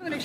Can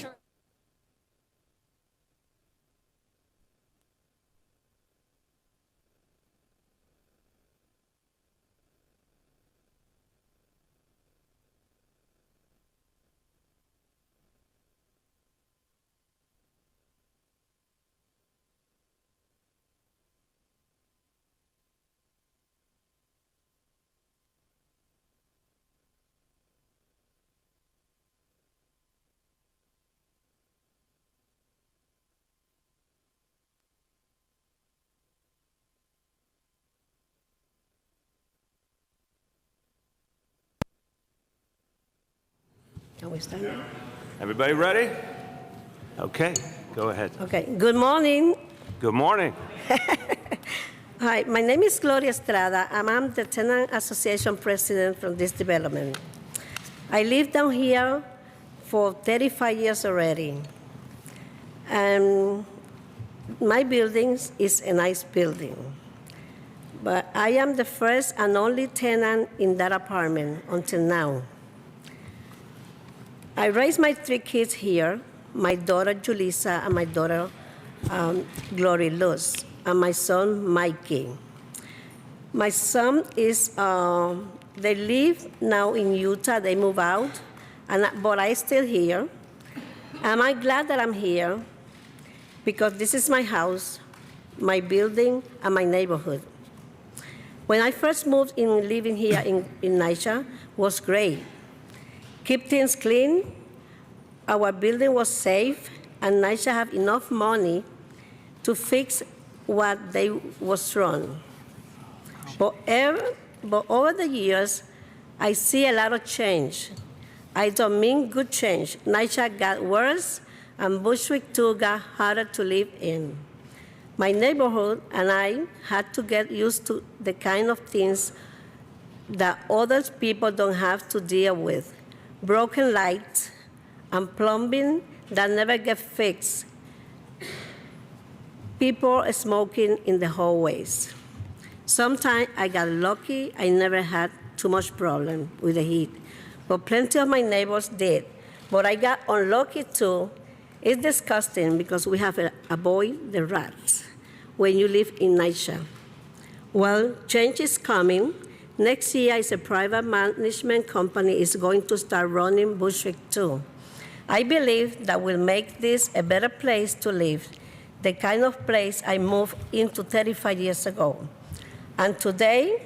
we start now? Everybody ready? Okay, go ahead. Okay, good morning. Good morning. Hi, my name is Gloria Estrada, and I'm the Tenant Association President from this development. I live down here for 35 years already. And my building is a nice building. But I am the first and only tenant in that apartment until now. I raised my 3 kids here, my daughter Julissa and my daughter Gloria Luz, and my son Mikey. My son is, they live now in Utah, they move out, but I'm still here. And I'm glad that I'm here because this is my house, my building, and my neighborhood. When I first moved in living here in NYCHA was great. Keep things clean, our building was safe, and NYCHA have enough money to fix what they was wrong. But over the years, I see a lot of change. I don't mean good change. NYCHA got worse, and Bushwick too got harder to live in. My neighborhood and I had to get used to the kind of things that other people don't have to deal with. Broken lights and plumbing that never get fixed. People smoking in the hallways. Sometimes I got lucky, I never had too much problem with the heat, but plenty of my neighbors did. But I got unlucky too. It's disgusting because we have to avoid the rats when you live in NYCHA. Well, change is coming. Next year, is a private management company is going to start running Bushwick too. I believe that will make this a better place to live, the kind of place I moved into 35 years ago. And today,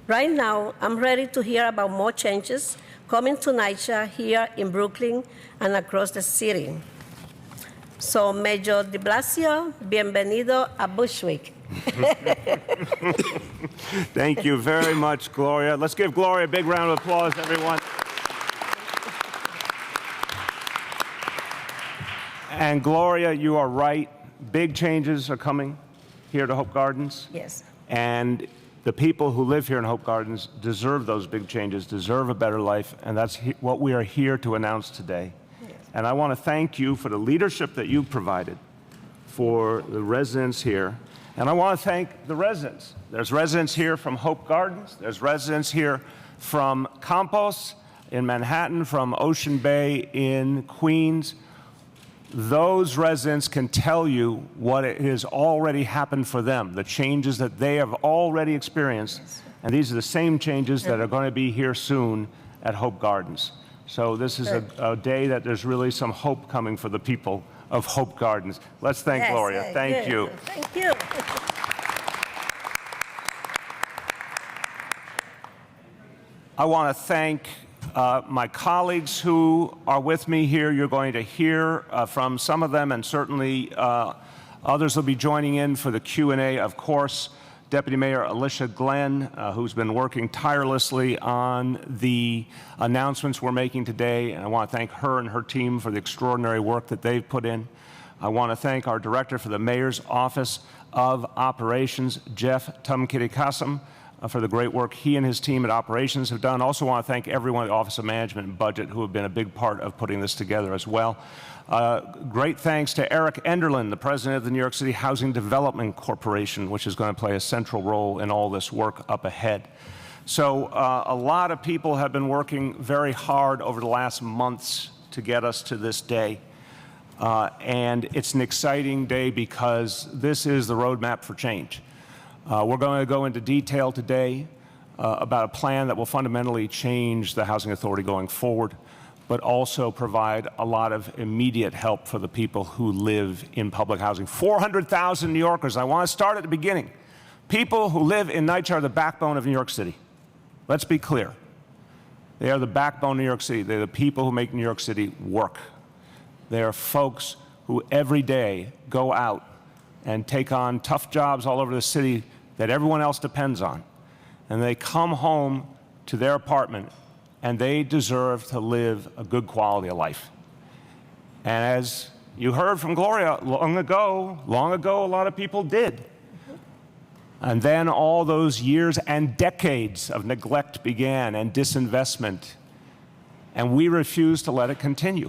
right now, I'm ready to hear about more changes coming to NYCHA here in Brooklyn and across the city. So, Mayor de Blasio, bienvenido a Bushwick. Thank you very much, Gloria. Let's give Gloria a big round of applause, everyone. And Gloria, you are right. Big changes are coming here to Hope Gardens. Yes. And the people who live here in Hope Gardens deserve those big changes, deserve a better life, and that's what we are here to announce today. Yes. And I want to thank you for the leadership that you've provided for the residents here. And I want to thank the residents. There's residents here from Hope Gardens. There's residents here from Campos in Manhattan, from Ocean Bay in Queens. Those residents can tell you what has already happened for them, the changes that they have already experienced. And these are the same changes that are going to be here soon at Hope Gardens. So this is a day that there's really some hope coming for the people of Hope Gardens. Let's thank Gloria. Thank you. Thank you. I want to thank my colleagues who are with me here. You're going to hear from some of them, and certainly others will be joining in for the Q&A. Of course, Deputy Mayor Alicia Glenn, who's been working tirelessly on the announcements we're making today. And I want to thank her and her team for the extraordinary work that they've put in. I want to thank our Director for the Mayor's Office of Operations, Jeff Tumkitikasam, for the great work he and his team at Operations have done. Also want to thank everyone at the Office of Management and Budget who have been a big part of putting this together as well. Great thanks to Eric Enderlin, the President of the New York City Housing Development Corporation, which is going to play a central role in all this work up ahead. So a lot of people have been working very hard over the last months to get us to this day. And it's an exciting day because this is the roadmap for change. We're going to go into detail today about a plan that will fundamentally change the housing authority going forward, but also provide a lot of immediate help for the people who live in public housing. 400,000 New Yorkers. I want to start at the beginning. People who live in NYCHA are the backbone of New York City. Let's be clear. They are the backbone of New York City. They're the people who make New York City work. They are folks who every day go out and take on tough jobs all over the city that everyone else depends on. And they come home to their apartment and they deserve to live a good quality of life. And as you heard from Gloria, long ago, a lot of people did. And then all those years and decades of neglect began and disinvestment, and we refused to let it continue.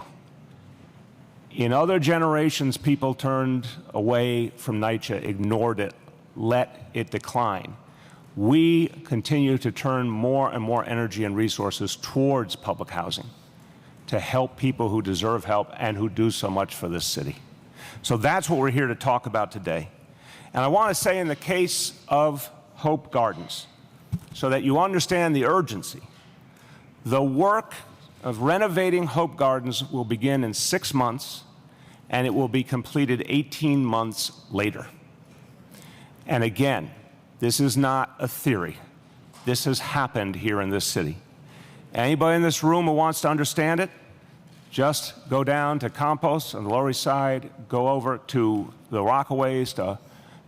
In other generations, people turned away from NYCHA, ignored it, let it decline. We continue to turn more and more energy and resources towards public housing to help people who deserve help and who do so much for this city. So that's what we're here to talk about today. And I want to say in the case of Hope Gardens, so that you understand the urgency, the work of renovating Hope Gardens will begin in 6 months, and it will be completed 18 months later. And again, this is not a theory. This has happened here in this city. Anybody in this room who wants to understand it, just go down to Compost on the Lower East Side, go over to the Rockaways to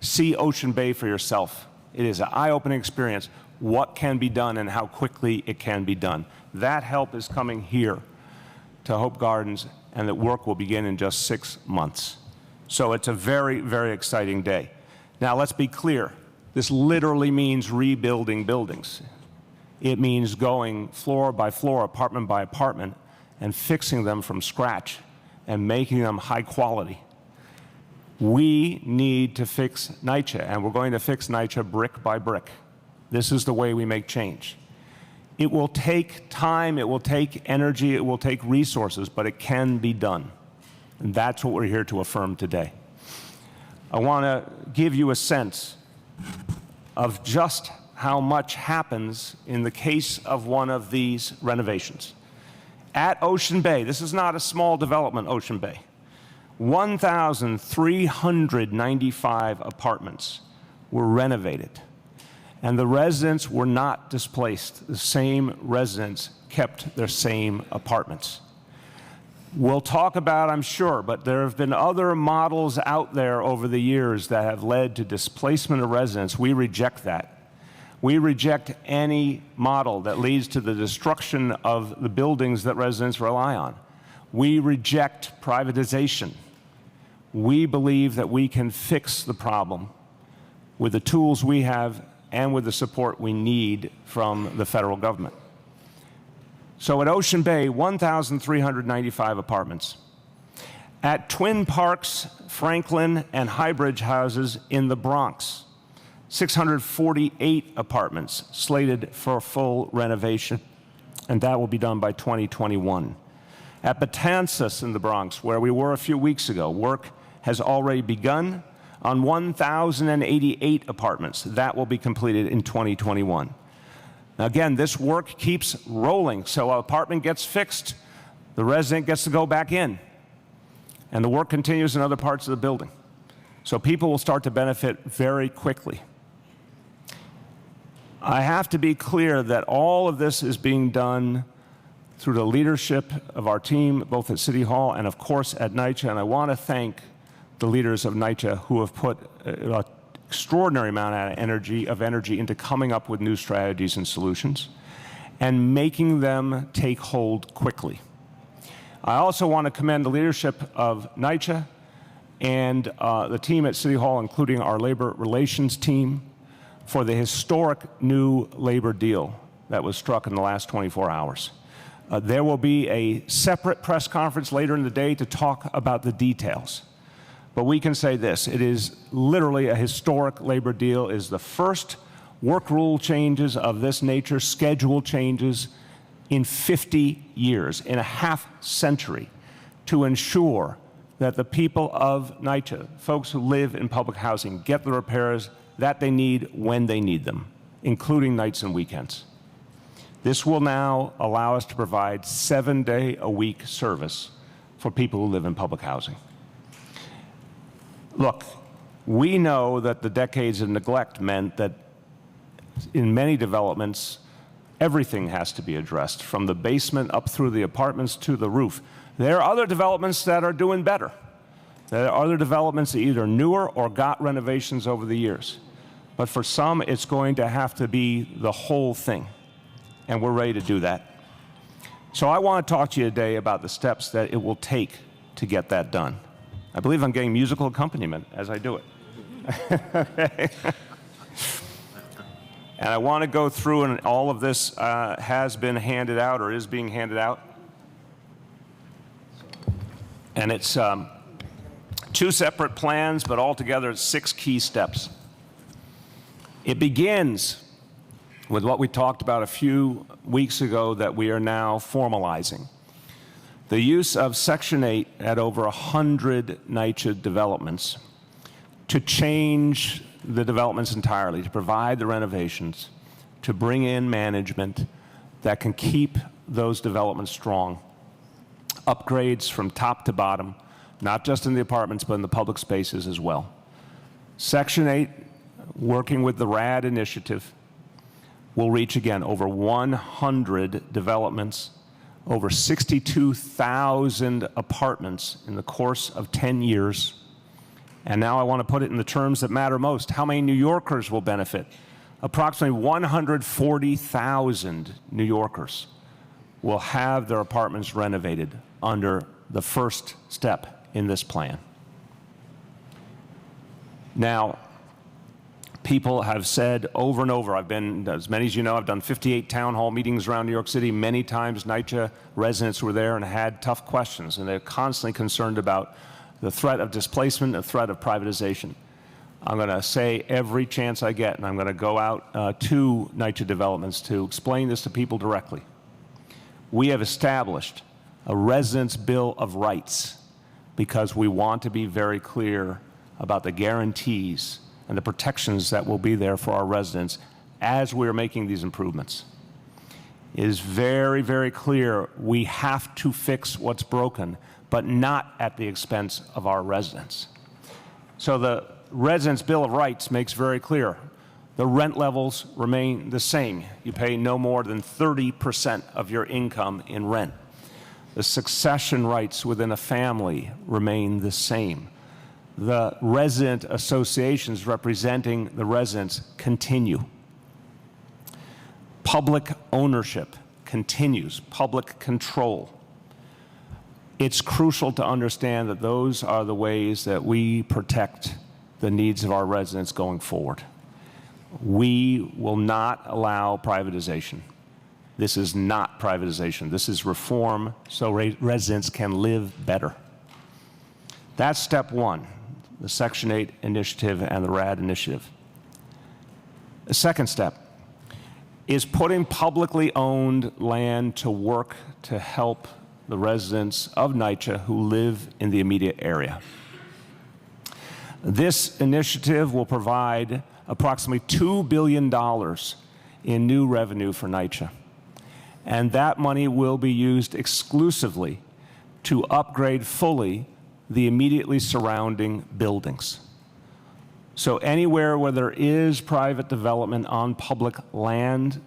see Ocean Bay for yourself. It is an eye-opening experience, what can be done and how quickly it can be done. That help is coming here to Hope Gardens, and that work will begin in just 6 months. So it's a very, very exciting day. Now let's be clear. This literally means rebuilding buildings. It means going floor by floor, apartment by apartment, and fixing them from scratch and making them high quality. We need to fix NYCHA, and we're going to fix NYCHA brick by brick. This is the way we make change. It will take time, it will take energy, it will take resources, but it can be done. And that's what we're here to affirm today. I want to give you a sense of just how much happens in the case of one of these renovations. At Ocean Bay, this is not a small development, Ocean Bay, 1,395 apartments were renovated, and the residents were not displaced. The same residents kept their same apartments. We'll talk about, I'm sure, but there have been other models out there over the years that have led to displacement of residents. We reject that. We reject any model that leads to the destruction of the buildings that residents rely on. We reject privatization. We believe that we can fix the problem with the tools we have and with the support we need from the federal government. So at Ocean Bay, 1,395 apartments. At Twin Parks, Franklin, and Highbridge houses in the Bronx, 648 apartments slated for full renovation, and that will be done by 2021. At Betances in the Bronx, where we were a few weeks ago, work has already begun on 1,088 apartments. That will be completed in 2021. Now again, this work keeps rolling, so an apartment gets fixed, the resident gets to go back in, and the work continues in other parts of the building. So people will start to benefit very quickly. I have to be clear that all of this is being done through the leadership of our team, both at City Hall and, of course, at NYCHA. And I want to thank the leaders of NYCHA who have put an extraordinary amount of energy into coming up with new strategies and solutions and making them take hold quickly. I also want to commend the leadership of NYCHA and the team at City Hall, including our labor relations team, for the historic new labor deal that was struck in the last 24 hours. There will be a separate press conference later in the day to talk about the details. But we can say this, it is literally a historic labor deal. It is the first work rule changes of this nature, schedule changes, in 50 years, in a half century, to ensure that the people of NYCHA, folks who live in public housing, get the repairs that they need when they need them, including nights and weekends. This will now allow us to provide 7-day-a-week service for people who live in public housing. Look, we know that the decades of neglect meant that in many developments, everything has to be addressed, from the basement up through the apartments to the roof. There are other developments that are doing better. There are other developments that either newer or got renovations over the years. But for some, it's going to have to be the whole thing, and we're ready to do that. So I want to talk to you today about the steps that it will take to get that done. I believe I'm getting musical accompaniment as I do it. Okay. And I want to go through, and all of this has been handed out or is being handed out. And it's 2 separate plans, but altogether it's 6 key steps. It begins with what we talked about a few weeks ago that we are now formalizing. The use of Section 8 at over 100 NYCHA developments to change the developments entirely, to provide the renovations, to bring in management that can keep those developments strong. Upgrades from top to bottom, not just in the apartments, but in the public spaces as well. Section 8, working with the RAD initiative, will reach, again, over 100 developments, over 62,000 apartments in the course of 10 years. And now I want to put it in the terms that matter most. How many New Yorkers will benefit? Approximately 140,000 New Yorkers will have their apartments renovated under the first step in this plan. Now, people have said over and over, I've been, as many as you know, I've done 58 town hall meetings around New York City. Many times NYCHA residents were there and had tough questions, and they're constantly concerned about the threat of displacement, the threat of privatization. I'm going to say every chance I get, and I'm going to go out to NYCHA developments to explain this to people directly. We have established a residents' bill of rights because we want to be very clear about the guarantees and the protections that will be there for our residents as we're making these improvements. It is very, very clear we have to fix what's broken, but not at the expense of our residents. So the Residents' Bill of Rights makes very clear the rent levels remain the same. You pay no more than 30% of your income in rent. The succession rights within a family remain the same. The resident associations representing the residents continue. Public ownership continues, public control. It's crucial to understand that those are the ways that we protect the needs of our residents going forward. We will not allow privatization. This is not privatization. This is reform so residents can live better. That's step 1, the Section 8 initiative and the RAD initiative. The second step is putting publicly owned land to work to help the residents of NYCHA who live in the immediate area. This initiative will provide approximately $2 billion in new revenue for NYCHA. And that money will be used exclusively to upgrade fully the immediately surrounding buildings. So anywhere where there is private development on public land,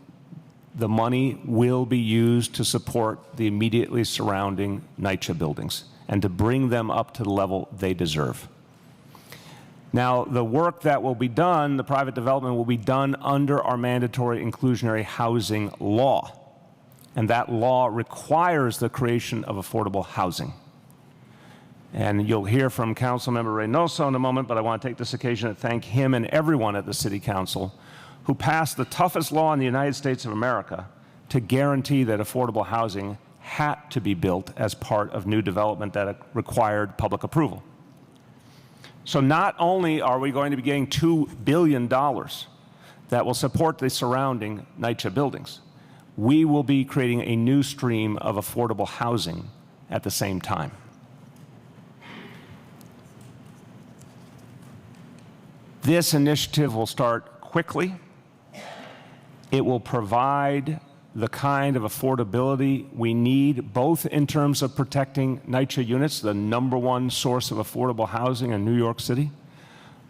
the money will be used to support the immediately surrounding NYCHA buildings and to bring them up to the level they deserve. Now, the work that will be done, the private development will be done under our mandatory inclusionary housing law. And that law requires the creation of affordable housing. And you'll hear from Councilmember Reynoso in a moment, but I want to take this occasion to thank him and everyone at the City Council who passed the toughest law in the United States of America to guarantee that affordable housing had to be built as part of new development that required public approval. So not only are we going to be getting $2 billion that will support the surrounding NYCHA buildings, we will be creating a new stream of affordable housing at the same time. This initiative will start quickly. It will provide the kind of affordability we need, both in terms of protecting NYCHA units, the #1 source of affordable housing in New York City,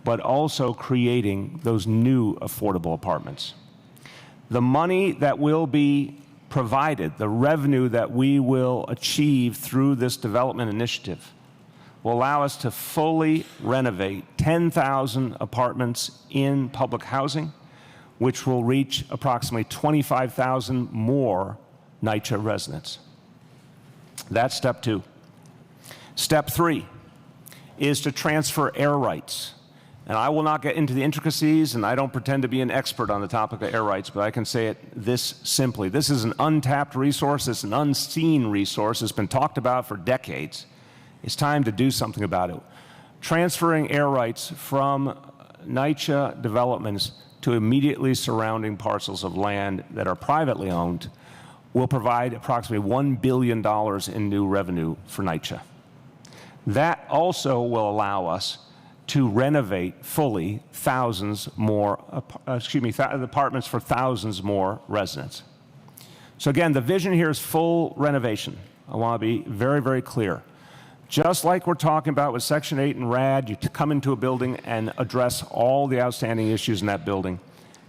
but also creating those new affordable apartments. The money that will be provided, the revenue that we will achieve through this development initiative, will allow us to fully renovate 10,000 apartments in public housing, which will reach approximately 25,000 more NYCHA residents. That's step 2. Step 3 is to transfer air rights. And I will not get into the intricacies, and I don't pretend to be an expert on the topic of air rights, but I can say it this simply. This is an untapped resource. It's an unseen resource. It's been talked about for decades. It's time to do something about it. Transferring air rights from NYCHA developments to immediately surrounding parcels of land that are privately owned will provide approximately $1 billion in new revenue for NYCHA. That also will allow us to renovate fully thousands more, apartments for thousands more residents. So again, the vision here is full renovation. I want to be very, very clear. Just like we're talking about with Section 8 and RAD, you come into a building and address all the outstanding issues in that building.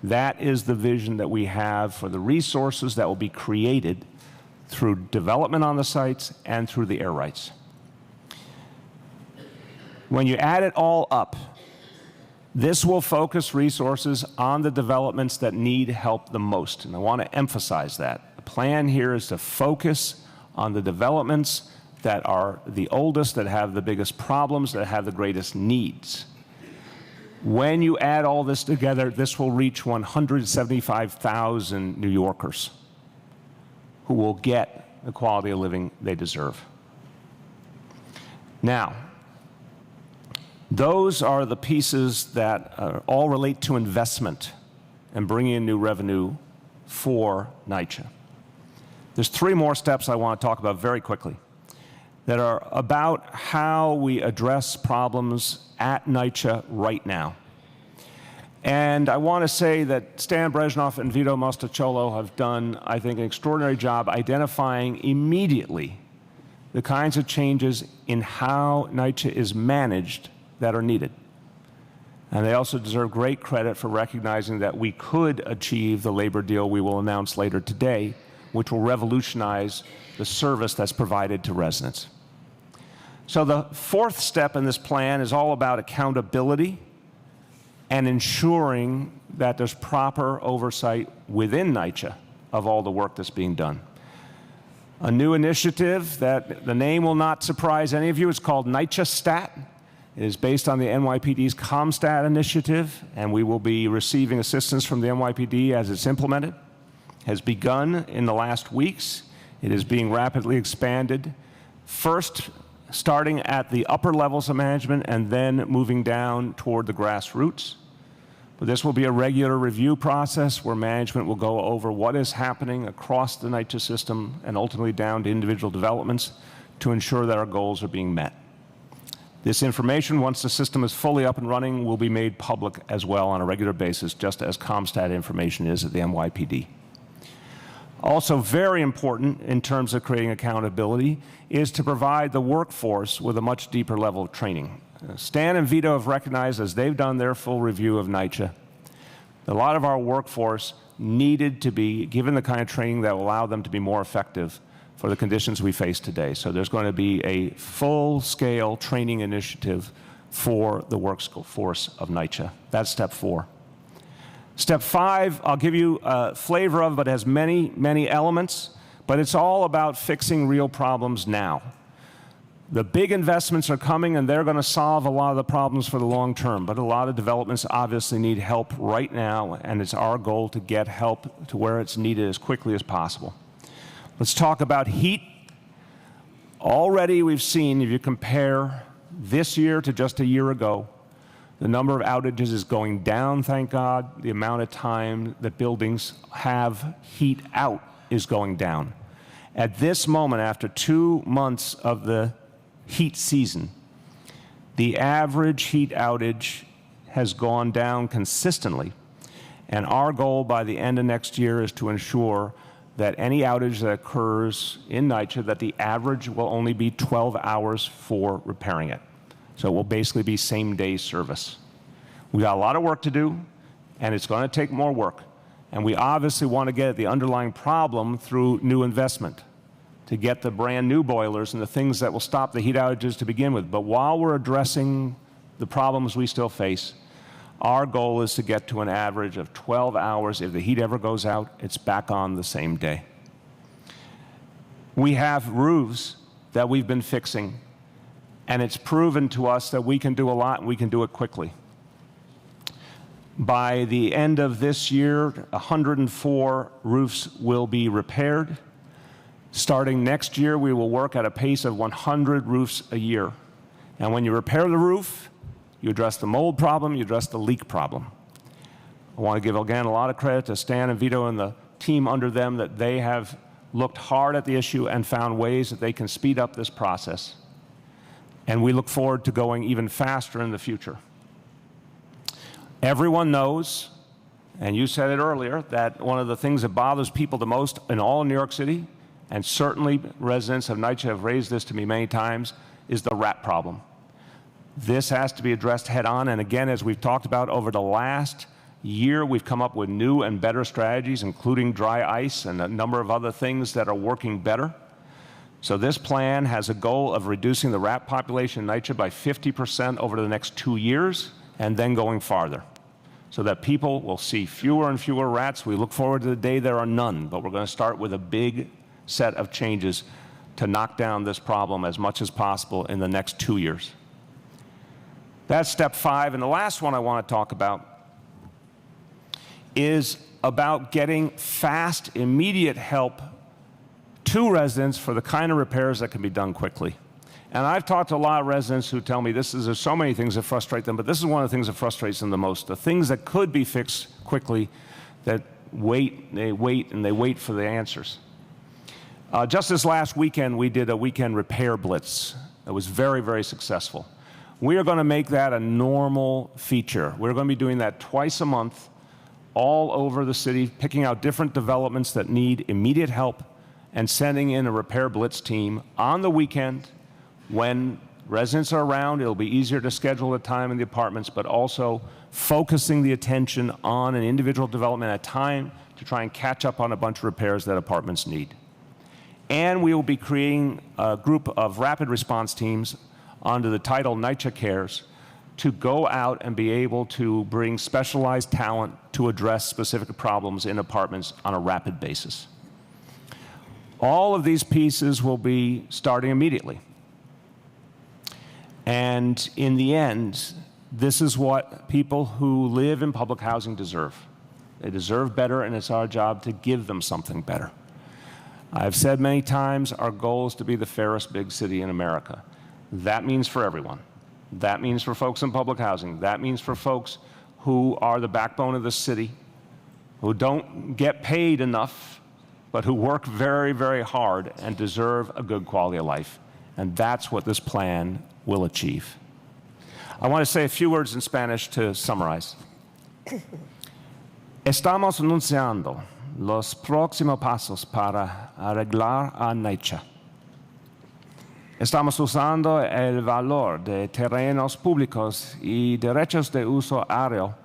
That is the vision that we have for the resources that will be created through development on the sites and through the air rights. When you add it all up, this will focus resources on the developments that need help the most. And I want to emphasize that. The plan here is to focus on the developments that are the oldest, that have the biggest problems, that have the greatest needs. When you add all this together, this will reach 175,000 New Yorkers who will get the quality of living they deserve. Now, those are the pieces that all relate to investment and bringing in new revenue for NYCHA. There's 3 more steps I want to talk about very quickly that are about how we address problems at NYCHA right now. And I want to say that Stan Brezhnev and Vito Mostacciolo have done, I think, an extraordinary job identifying immediately the kinds of changes in how NYCHA is managed that are needed. And they also deserve great credit for recognizing that we could achieve the labor deal we will announce later today, which will revolutionize the service that's provided to residents. So the 4th step in this plan is all about accountability and ensuring that there's proper oversight within NYCHA of all the work that's being done. A new initiative that the name will not surprise any of you is called NYCHA Stat. It is based on the NYPD's ComStat initiative, and we will be receiving assistance from the NYPD as it's implemented. It has begun in the last weeks. It is being rapidly expanded, first starting at the upper levels of management and then moving down toward the grassroots. But this will be a regular review process where management will go over what is happening across the NYCHA system and ultimately down to individual developments to ensure that our goals are being met. This information, once the system is fully up and running, will be made public as well on a regular basis, just as ComStat information is at the NYPD. Also very important in terms of creating accountability is to provide the workforce with a much deeper level of training. Stan and Vito have recognized, as they've done their full review of NYCHA, a lot of our workforce needed to be given the kind of training that will allow them to be more effective for the conditions we face today. So there's going to be a full-scale training initiative for the workforce of NYCHA. That's step 4. Step 5, I'll give you a flavor of, but it has many, many elements, but it's all about fixing real problems now. The big investments are coming, and they're going to solve a lot of the problems for the long term, but a lot of developments obviously need help right now, and it's our goal to get help to where it's needed as quickly as possible. Let's talk about heat. Already we've seen, if you compare this year to just a year ago, the number of outages is going down, thank God. The amount of time that buildings have heat out is going down. At this moment, after 2 months of the heat season, the average heat outage has gone down consistently. And our goal by the end of next year is to ensure that any outage that occurs in NYCHA, that the average will only be 12 hours for repairing it. So it will basically be same-day service. We got a lot of work to do, and it's going to take more work. And we obviously want to get at the underlying problem through new investment, to get the brand new boilers and the things that will stop the heat outages to begin with. But while we're addressing the problems we still face, our goal is to get to an average of 12 hours. If the heat ever goes out, it's back on the same day. We have roofs that we've been fixing, and it's proven to us that we can do a lot and we can do it quickly. By the end of this year, 104 roofs will be repaired. Starting next year, we will work at a pace of 100 roofs a year. And when you repair the roof, you address the mold problem, you address the leak problem. I want to give, again, a lot of credit to Stan and Vito and the team under them, that they have looked hard at the issue and found ways that they can speed up this process. And we look forward to going even faster in the future. Everyone knows, and you said it earlier, that one of the things that bothers people the most in all of New York City, and certainly residents of NYCHA have raised this to me many times, is the rat problem. This has to be addressed head on, and again, as we've talked about over the last year, we've come up with new and better strategies, including dry ice and a number of other things that are working better. So this plan has a goal of reducing the rat population in NYCHA by 50% over the next 2 years, and then going farther, so that people will see fewer and fewer rats. We look forward to the day there are none, but we're going to start with a big set of changes to knock down this problem as much as possible in the next 2 years. That's step 5. And the last one I want to talk about is about getting fast, immediate help to residents for the kind of repairs that can be done quickly. And I've talked to a lot of residents who tell me there's so many things that frustrate them, but this is one of the things that frustrates them the most. The things that could be fixed quickly, that they wait for the answers. Just this last weekend, we did a weekend repair blitz. It was very, very successful. We are going to make that a normal feature. We're going to be doing that twice a month, all over the city, picking out different developments that need immediate help and sending in a repair blitz team on the weekend. When residents are around, it'll be easier to schedule a time in the apartments, but also focusing the attention on an individual development at a time to try and catch up on a bunch of repairs that apartments need. And we will be creating a group of rapid response teams under the title NYCHA Cares to go out and be able to bring specialized talent to address specific problems in apartments on a rapid basis. All of these pieces will be starting immediately. And in the end, this is what people who live in public housing deserve. They deserve better, and it's our job to give them something better. I've said many times, our goal is to be the fairest big city in America. That means for everyone. That means for folks in public housing. That means for folks who are the backbone of the city, who don't get paid enough, but who work very, very hard and deserve a good quality of life. And that's what this plan will achieve. I want to say a few words in Spanish to summarize. Estamos anunciando los próximos pasos para arreglar a NYCHA. Estamos usando el valor de terrenos públicos y derechos de uso aéreo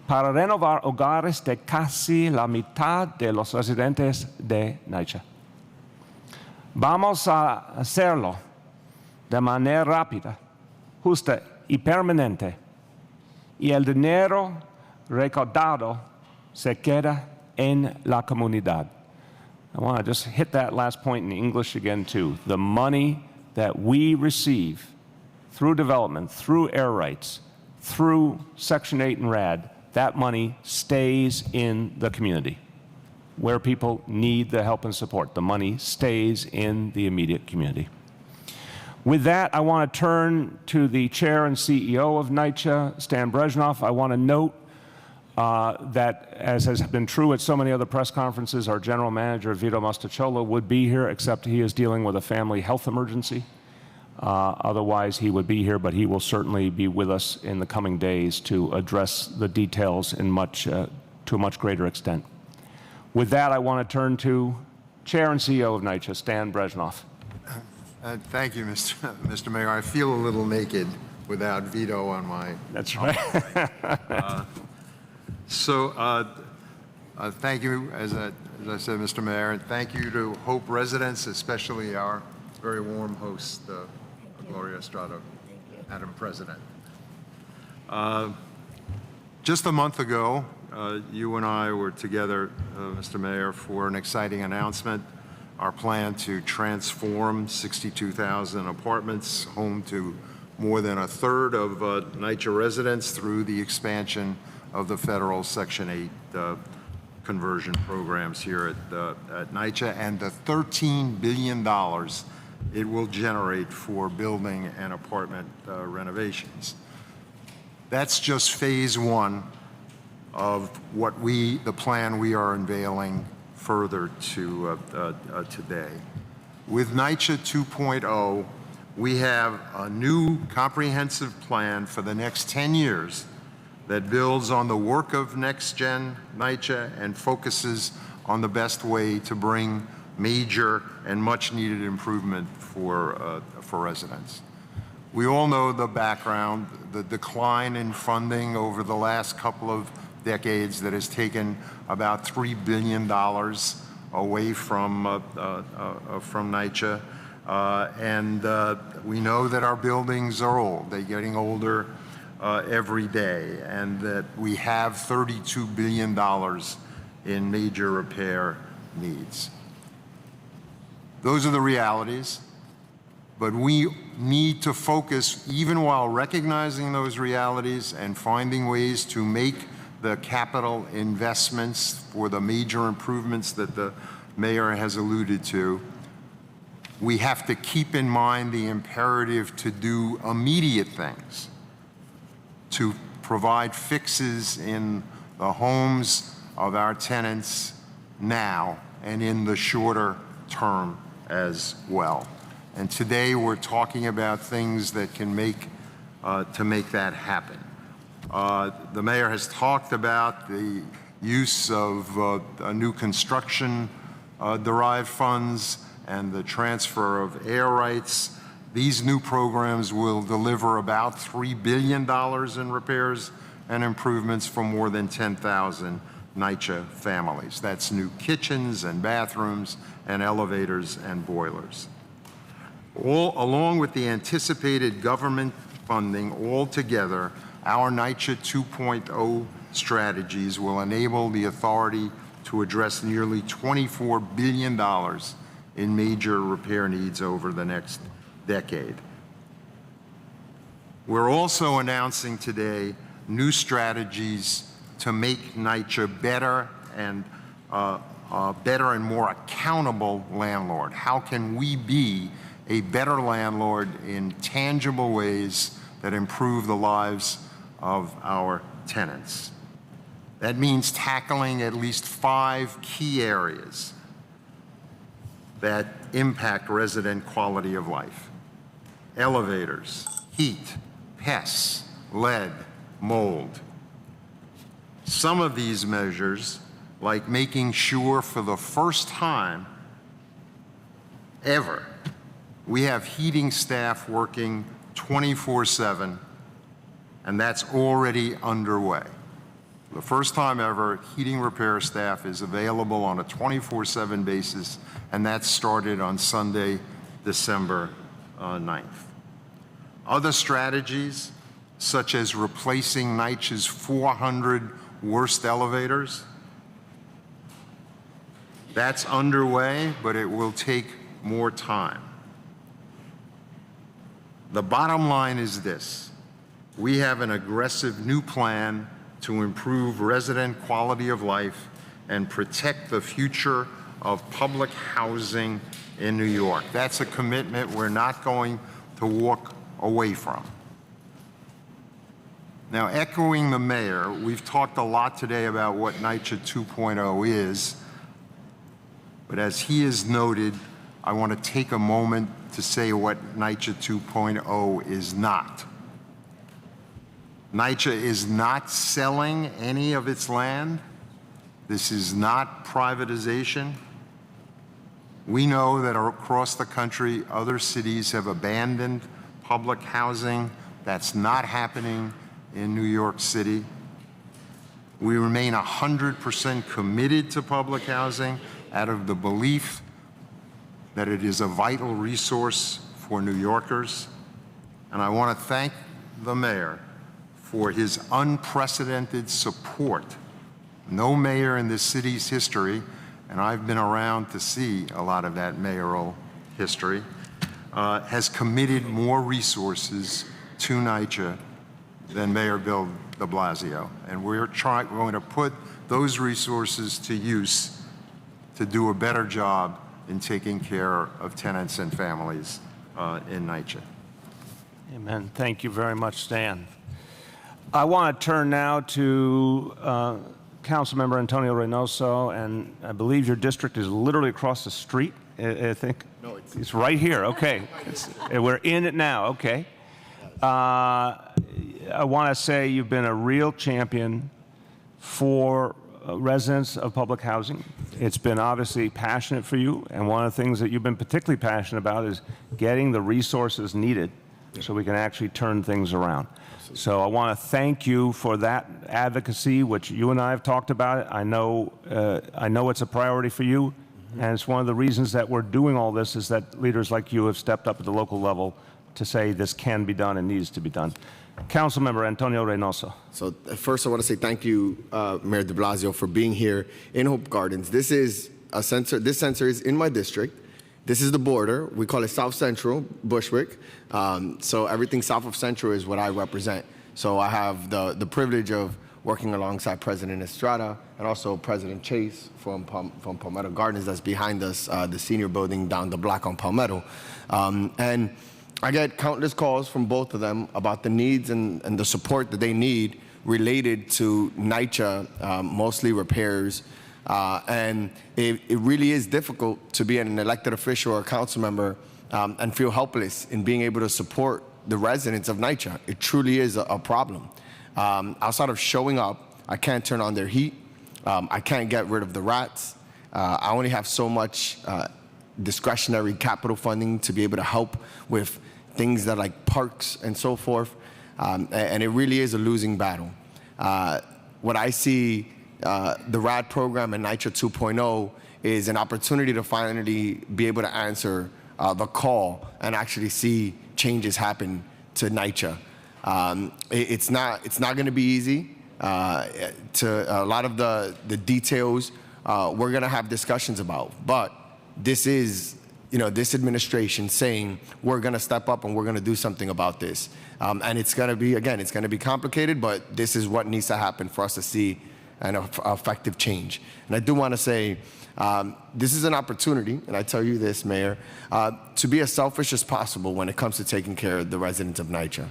para renovar hogares de casi la mitad de los residentes de NYCHA. Vamos a hacerlo de manera rápida, justa y permanente, y el dinero recaudado se queda en la comunidad. I want to just hit that last point in English again, too. The money that we receive through development, through air rights, through Section 8 and RAD, that money stays in the community where people need the help and support. The money stays in the immediate community. With that, I want to turn to the chair and CEO of NYCHA, Stan Brezhnev. I want to note that, as has been true at so many other press conferences, our general manager, Vito Mastacciolo, would be here, except he is dealing with a family health emergency. Otherwise, he would be here, but he will certainly be with us in the coming days to address the details in to a much greater extent. With that, I want to turn to Chair and CEO of NYCHA, Stan Brezhnev. Thank you, Mr. Mayor. I feel a little naked without Vito on my... That's right. Thank you, as I said, Mr. Mayor, and thank you to Hope residents, especially our very warm host, Gloria Estrada, Madam President. Just a month ago, you and I were together, Mr. Mayor, for an exciting announcement, our plan to transform 62,000 apartments home to more than a third of NYCHA residents through the expansion of the federal Section 8 conversion programs here at NYCHA, and the $13 billion it will generate for building and apartment renovations. That's just phase one of the plan we are unveiling further to today. With NYCHA 2.0, we have a new comprehensive plan for the next 10 years that builds on the work of Next Gen NYCHA and focuses on the best way to bring major and much needed improvement for residents. We all know the background, the decline in funding over the last couple of decades that has taken about $3 billion away from NYCHA. We know that our buildings are old. They're getting older every day, and that we have $32 billion in major repair needs. Those are the realities, but we need to focus, even while recognizing those realities and finding ways to make the capital investments for the major improvements that the mayor has alluded to. We have to keep in mind the imperative to do immediate things, to provide fixes in the homes of our tenants now and in the shorter term as well. And today we're talking about things that can make that happen. The mayor has talked about the use of new construction derived funds and the transfer of air rights. These new programs will deliver about $3 billion in repairs and improvements for more than 10,000 NYCHA families. That's new kitchens and bathrooms and elevators and boilers. Along with the anticipated government funding, altogether, our NYCHA 2.0 strategies will enable the authority to address nearly $24 billion in major repair needs over the next decade. We're also announcing today new strategies to make NYCHA better and more accountable landlord. How can we be a better landlord in tangible ways that improve the lives of our tenants? That means tackling at least 5 key areas that impact resident quality of life: elevators, heat, pests, lead, mold. Some of these measures, like making sure for the first time ever, we have heating staff working 24/7, and that's already underway. The first time ever, heating repair staff is available on a 24/7 basis, and that started on Sunday, December 9th. Other strategies, such as replacing NYCHA's 400 worst elevators, that's underway, but it will take more time. The bottom line is this: we have an aggressive new plan to improve resident quality of life and protect the future of public housing in New York. That's a commitment we're not going to walk away from. Now, echoing the mayor, we've talked a lot today about what NYCHA 2.0 is, but as he has noted, I want to take a moment to say what NYCHA 2.0 is not. NYCHA is not selling any of its land. This is not privatization. We know that across the country, other cities have abandoned public housing. That's not happening in New York City. We remain 100% committed to public housing out of the belief that it is a vital resource for New Yorkers. And I want to thank the mayor for his unprecedented support. No mayor in this city's history, and I've been around to see a lot of that mayoral history, has committed more resources to NYCHA than Mayor Bill de Blasio. And we're going to put those resources to use to do a better job in taking care of tenants and families in NYCHA. Amen. Thank you very much, Stan. I want to turn now to Councilmember Antonio Reynoso, and I believe your district is literally across the street, I think. No, it's right here. Okay. We're in it now. Okay. I want to say you've been a real champion for residents of public housing. It's been obviously passionate for you, and one of the things that you've been particularly passionate about is getting the resources needed so we can actually turn things around. So I want to thank you for that advocacy, which you and I have talked about. I know it's a priority for you, and it's one of the reasons that we're doing all this is that leaders like you have stepped up at the local level to say this can be done and needs to be done. Councilmember Antonio Reynoso. So first I want to say thank you, Mayor de Blasio, for being here in Hope Gardens. This is a center, this center is in my district. This is the border. We call it South Central, Bushwick. So everything south of Central is what I represent. So I have the privilege of working alongside President Estrada and also President Chase from Palmetto Gardens that's behind us, the senior building down the block on Palmetto. And I get countless calls from both of them about the needs and the support that they need related to NYCHA, mostly repairs. And it really is difficult to be an elected official or a council member and feel helpless in being able to support the residents of NYCHA. It truly is a problem. Outside of showing up, I can't turn on their heat. I can't get rid of the rats. I only have so much discretionary capital funding to be able to help with things that like parks and so forth. And it really is a losing battle. What I see the RAD program and NYCHA 2.0 is an opportunity to finally be able to answer the call and actually see changes happen to NYCHA. It's not going to be easy. To a lot of the details we're going to have discussions about, but this is this administration saying we're going to step up and we're going to do something about this. And it's going to be, again, it's going to be complicated, but this is what needs to happen for us to see an effective change. And I do want to say this is an opportunity, and I tell you this, Mayor, to be as selfish as possible when it comes to taking care of the residents of NYCHA.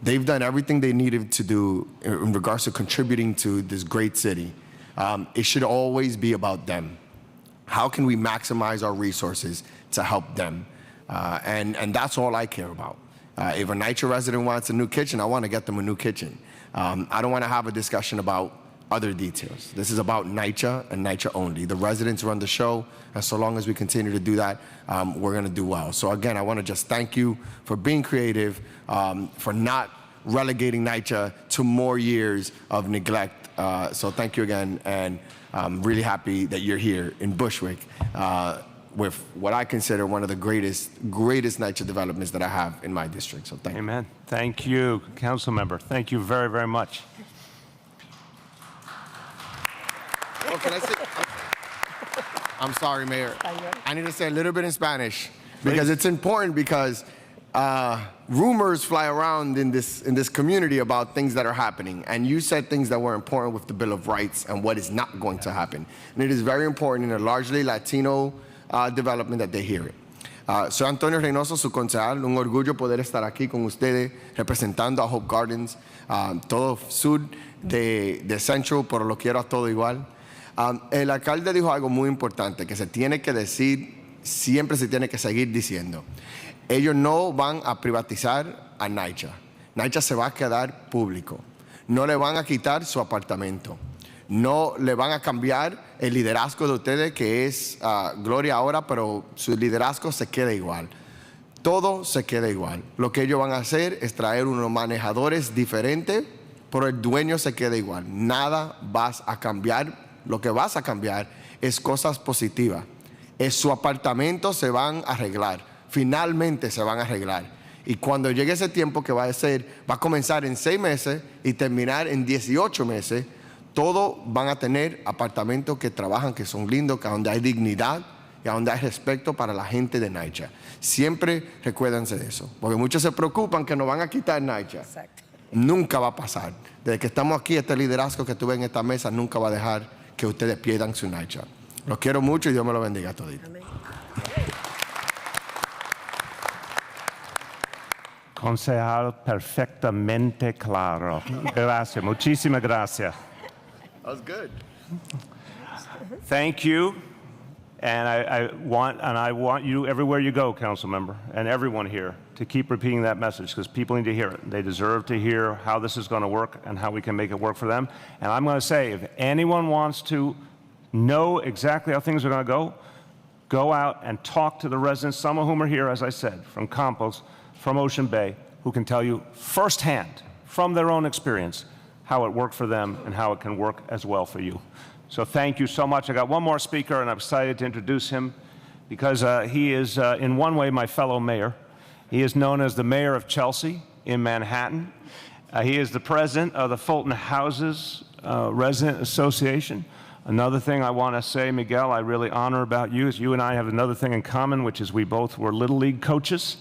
They've done everything they needed to do in regards to contributing to this great city. It should always be about them. How can we maximize our resources to help them? And that's all I care about. If a NYCHA resident wants a new kitchen, I want to get them a new kitchen. I don't want to have a discussion about other details. This is about NYCHA and NYCHA only. The residents run the show, and so long as we continue to do that, we're going to do well. So again, I want to just thank you for being creative, for not relegating NYCHA to more years of neglect. So thank you again, and I'm really happy that you're here in Bushwick with what I consider one of the greatest NYCHA developments that I have in my district. So thank you. Amen. Thank you, Council Member. Thank you very, very much. Oh, can I say? I'm sorry, Mayor. I need to say a little bit in Spanish because it's important, because rumors fly around in this community about things that are happening. And you said things that were important with the Bill of Rights and what is not going to happen. And it is very important in a largely Latino development that they hear it. Soy Antonio Reynoso, su concejal. Un orgullo poder estar aquí con ustedes representando a Hope Gardens, todo sur de Central, pero lo quiero a todo igual. El alcalde dijo algo muy importante que se tiene que decir, siempre se tiene que seguir diciendo. Ellos no van a privatizar a NYCHA. NYCHA se va a quedar público. No le van a quitar su apartamento. No le van a cambiar el liderazgo de ustedes, que es Gloria ahora, pero su liderazgo se queda igual. Todo se queda igual. Lo que ellos van a hacer es traer unos manejadores diferentes, pero el dueño se queda igual. Nada vas a cambiar. Lo que vas a cambiar es cosas positivas. Es su apartamento se van a arreglar. Finalmente se van a arreglar. Y cuando llegue ese tiempo que va a comenzar en 6 meses y terminar en 18 meses, todos van a tener apartamentos que trabajan, que son lindos, que donde hay dignidad y donde hay respeto para la gente de NYCHA. Siempre recuérdense de eso, porque muchos se preocupan que nos van a quitar NYCHA. Exacto. Nunca va a pasar. Desde que estamos aquí, este liderazgo que tuve en esta mesa nunca va a dejar que ustedes pierdan su NYCHA. Los quiero mucho y Dios me lo bendiga a todos. Amén. Concejal, perfectamente claro. Gracias, muchísimas gracias. That was good. Thank you, and I want you everywhere you go, council member, and everyone here, to keep repeating that message because people need to hear it. They deserve to hear how this is going to work and how we can make it work for them. And I'm going to say, if anyone wants to know exactly how things are going to go out and talk to the residents, some of whom are here, as I said, from Campos, from Ocean Bay, who can tell you firsthand, from their own experience, how it worked for them and how it can work as well for you. So thank you so much. I got one more speaker, and I'm excited to introduce him because he is, in one way, my fellow mayor. He is known as the mayor of Chelsea in Manhattan. He is the president of the Fulton Houses Resident Association. Another thing I want to say, Miguel, I really honor about you is you and I have another thing in common, which is we both were Little League coaches.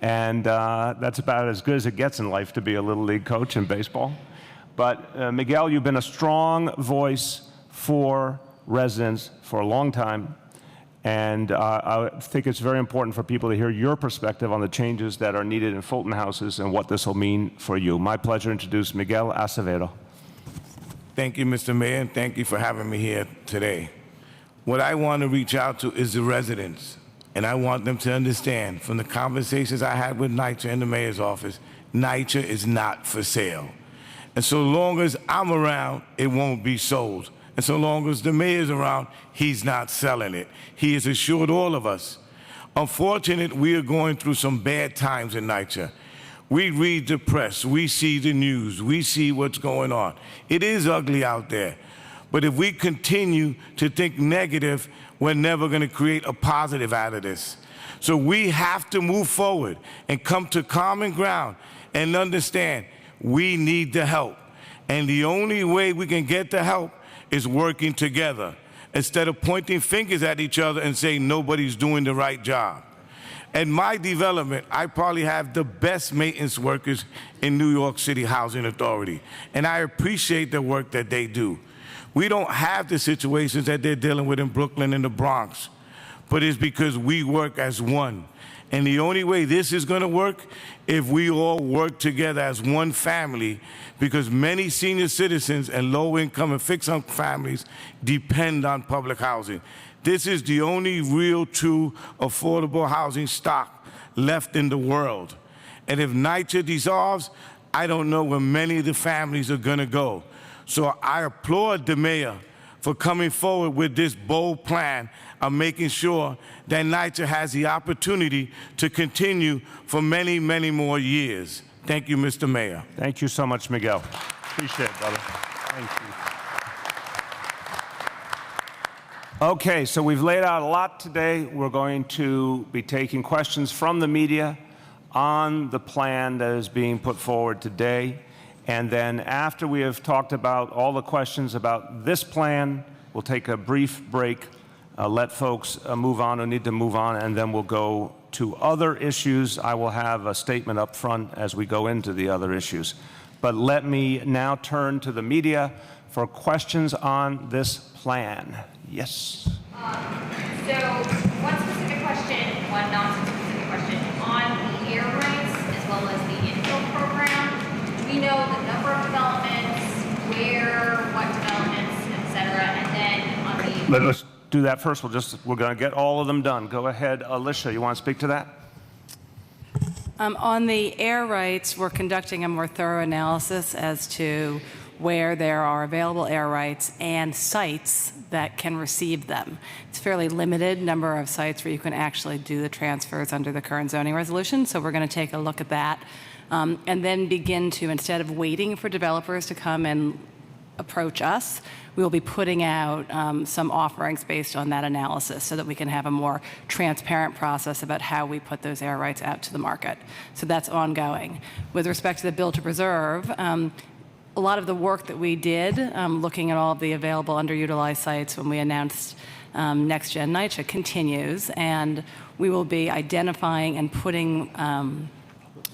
And that's about as good as it gets in life to be a Little League coach in baseball. But Miguel, you've been a strong voice for residents for a long time. And I think it's very important for people to hear your perspective on the changes that are needed in Fulton Houses and what this will mean for you. My pleasure to introduce Miguel Acevedo. Thank you, Mr. Mayor, and thank you for having me here today. What I want to reach out to is the residents, and I want them to understand from the conversations I had with NYCHA in the mayor's office, NYCHA is not for sale. And so long as I'm around, it won't be sold. And so long as the mayor's around, he's not selling it. He has assured all of us. Unfortunately, we are going through some bad times in NYCHA. We read the press, we see the news, we see what's going on. It is ugly out there. But if we continue to think negative, we're never going to create a positive out of this. So we have to move forward and come to common ground and understand we need the help. And the only way we can get the help is working together instead of pointing fingers at each other and saying nobody's doing the right job. At my development, I probably have the best maintenance workers in New York City Housing Authority, and I appreciate the work that they do. We don't have the situations that they're dealing with in Brooklyn and the Bronx, but it's because we work as one. And the only way this is going to work if we all work together as one family, because many senior citizens and low-income and fixed-income families depend on public housing. This is the only real, true, affordable housing stock left in the world. And if NYCHA dissolves, I don't know where many of the families are going to go. So I applaud the mayor for coming forward with this bold plan of making sure that NYCHA has the opportunity to continue for many, many more years. Thank you, Mr. Mayor. Thank you so much, Miguel. Appreciate it, brother. Thank you. Okay, so we've laid out a lot today. We're going to be taking questions from the media on the plan that is being put forward today. And then after we have talked about all the questions about this plan, we'll take a brief break, let folks move on who need to move on, and then we'll go to other issues. I will have a statement up front as we go into the other issues. But let me now turn to the media for questions on this plan. Yes? So one specific question one non-specific question. On the air rights as well as the infill program, do we know the number of developments, where, what developments, et cetera? And then on the... Let's do that first. We're going to get all of them done. Go ahead, Alicia. You want to speak to that? On the air rights, we're conducting a more thorough analysis as to where there are available air rights and sites that can receive them. It's a fairly limited number of sites where you can actually do the transfers under the current zoning resolution, so we're going to take a look at that and then begin to, instead of waiting for developers to come and approach us, we will be putting out some offerings based on that analysis so that we can have a more transparent process about how we put those air rights out to the market. So that's ongoing. With respect to the Build to Preserve, a lot of the work that we did looking at all of the available underutilized sites when we announced NYCHA and NYCHA continues, and we will be identifying and putting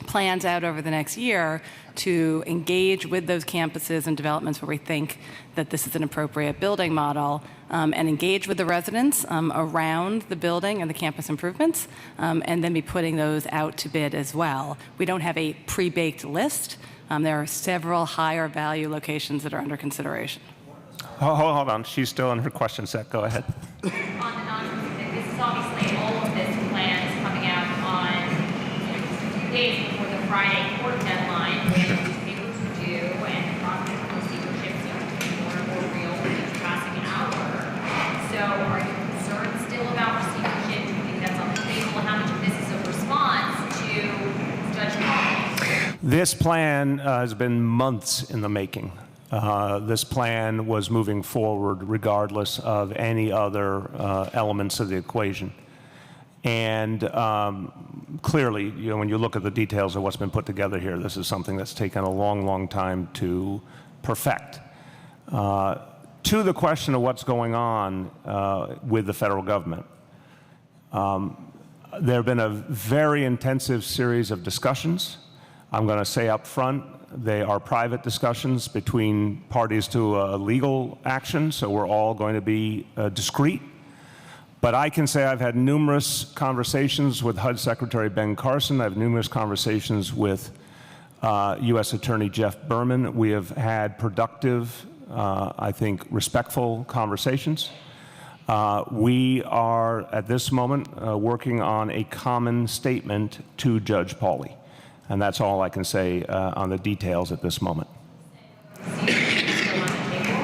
plans out over the next year to engage with those campuses and developments where we think that this is an appropriate building model and engage with the residents around the building and the campus improvements and then be putting those out to bid as well. We don't have a pre-baked list. There are several higher value locations that are under consideration. Hold on. She's still in her question set. Go ahead. On the non-specific, this is obviously all of this plan is coming out on just a few days before the Friday court deadline, when newspapers are due and the process of receivership seems to be more and more real with each passing hour. So are you concerned still about receivership? Do you think that's on the table? And how much of this is a response to Judge Paul? This plan has been months in the making. This plan was moving forward regardless of any other elements of the equation. And clearly, when you look at the details of what's been put together here, this is something that's taken a long, long time to perfect. To the question of what's going on with the federal government, there have been a very intensive series of discussions. I'm going to say up front, they are private discussions between parties to a legal action, so we're all going to be discreet. But I can say I've had numerous conversations with HUD Secretary Ben Carson. I have numerous conversations with U.S. Attorney Jeff Berman. We have had productive, I think, respectful conversations. We are, at this moment, working on a common statement to Judge Pauley. And that's all I can say on the details at this moment.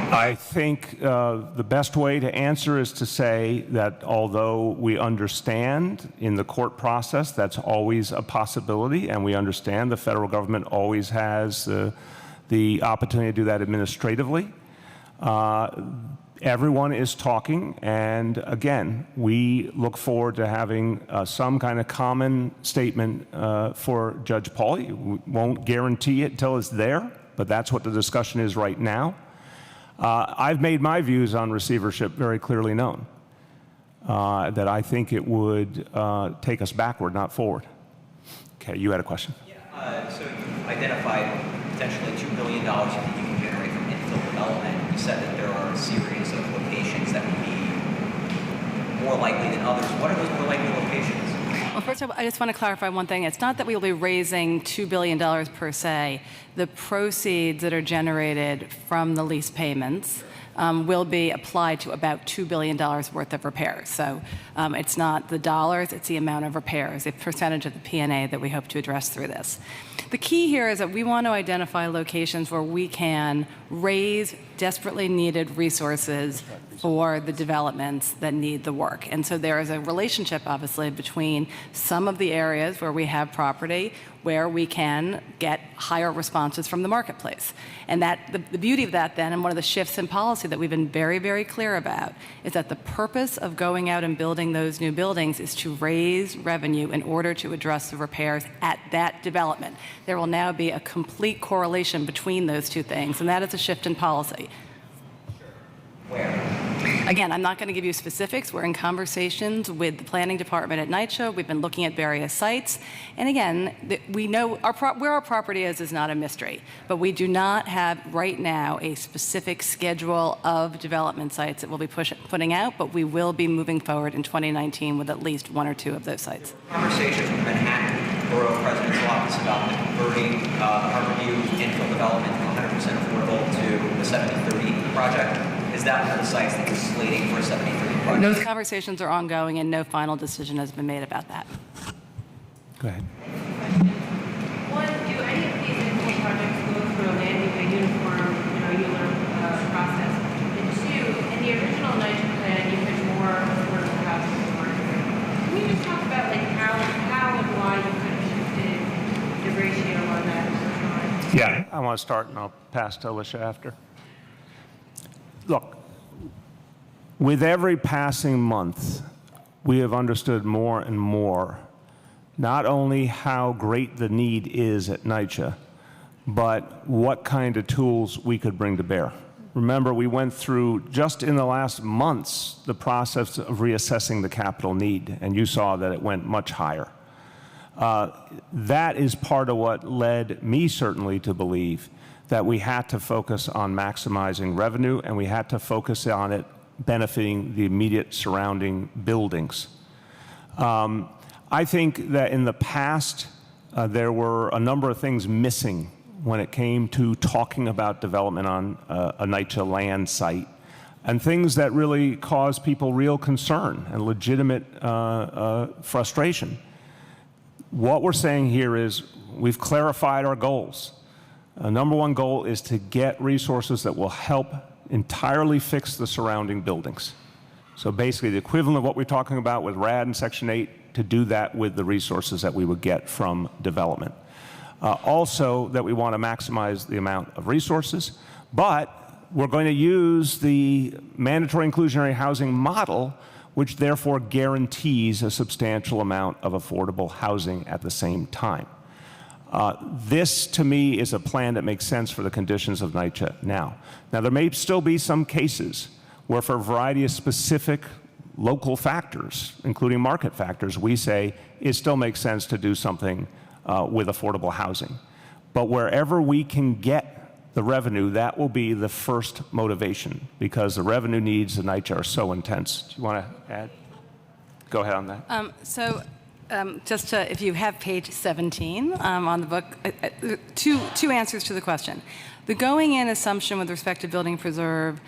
I think the best way to answer is to say that although we understand in the court process that's always a possibility, and we understand the federal government always has the opportunity to do that administratively, everyone is talking, and again, we look forward to having some kind of common statement for Judge Pauley. We won't guarantee it until it's there, but that's what the discussion is right now. I've made my views on receivership very clearly known, that I think it would take us backward, not forward. Okay, you had a question. Yeah, so you identified potentially $2 billion that you can generate from infill development. You said that there are a series of locations that would be more likely than others. What are those more likely locations? Well, first of all, I just want to clarify one thing. It's not that we will be raising $2 billion per se. The proceeds that are generated from the lease payments will be applied to about $2 billion worth of repairs. So it's not the dollars, it's the amount of repairs, a percentage of the P&A that we hope to address through this. The key here is that we want to identify locations where we can raise desperately needed resources for the developments that need the work. And so there is a relationship, obviously, between some of the areas where we have property where we can get higher responses from the marketplace. And that the beauty of that then, and one of the shifts in policy that we've been very, very clear about, is that the purpose of going out and building those new buildings is to raise revenue in order to address the repairs at that development. There will now be a complete correlation between those two things, and that is a shift in policy. Where? Again, I'm not going to give you specifics. We're in conversations with the planning department at NYCHA. We've been looking at various sites. And again, we know where our property is not a mystery. But we do not have right now a specific schedule of development sites that we'll be putting out, but we will be moving forward in 2019 with at least 1 or 2 of those sites. Conversations with Manhattan Borough President's Office about converting Harborview infill development from 100% affordable to the 70-30 project. Is that one of the sites that you're slating for a 70-30 project? Those conversations are ongoing, and no final decision has been made about that. Go ahead. One, do any of these infill projects go through a uniform, Euler process? And 2, in the original NYCHA plan, you put more affordable housing in the market. Can you just talk about how and why you could have shifted the ratio on that over time? Yeah, I want to start, and I'll pass to Alicia after. Look, with every passing month, we have understood more and more not only how great the need is at NYCHA, but what kind of tools we could bring to bear. Remember, we went through, just in the last months, the process of reassessing the capital need, and you saw that it went much higher. That is part of what led me certainly to believe that we had to focus on maximizing revenue, and we had to focus on it benefiting the immediate surrounding buildings. I think that in the past, there were a number of things missing when it came to talking about development on a NYCHA land site, and things that really caused people real concern and legitimate frustration. What we're saying here is we've clarified our goals. Number 1 goal is to get resources that will help entirely fix the surrounding buildings. So basically the equivalent of what we're talking about with RAD and Section 8, to do that with the resources that we would get from development. Also that we want to maximize the amount of resources, but we're going to use the mandatory inclusionary housing model, which therefore guarantees a substantial amount of affordable housing at the same time. This, to me, is a plan that makes sense for the conditions of NYCHA now. Now, there may still be some cases where, for a variety of specific local factors, including market factors, we say it still makes sense to do something with affordable housing. But wherever we can get the revenue, that will be the first motivation, because the revenue needs of NYCHA are so intense. Do you want to add? Go ahead on that. Just to, if you have page 17 on the book, two answers to the question. The going-in assumption with respect to building preserve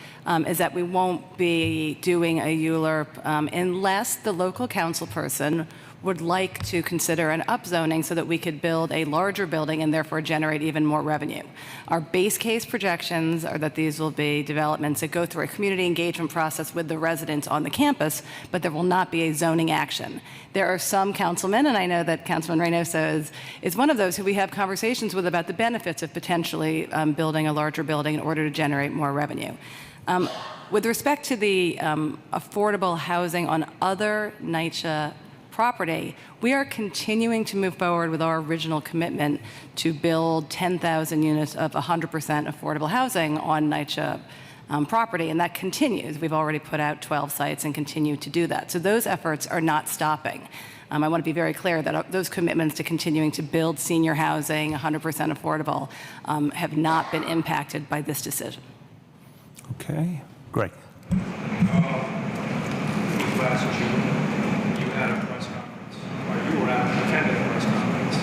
is that we won't be doing a ULURP unless the local council person would like to consider an upzoning so that we could build a larger building and therefore generate even more revenue. Our base case projections are that these will be developments that go through a community engagement process with the residents on the campus, but there will not be a zoning action. There are some councilmen, and I know that Councilman Reynoso is one of those who we have conversations with about the benefits of potentially building a larger building in order to generate more revenue. With respect to the affordable housing on other NYCHA property, we are continuing to move forward with our original commitment to build 10,000 units of 100% affordable housing on NYCHA property, and that continues. We've already put out 12 sites and continue to do that. So those efforts are not stopping. I want to be very clear that those commitments to continuing to build senior housing, 100% affordable, have not been impacted by this decision. Okay, Greg. Last June, you had a press conference, or you were attending a press conference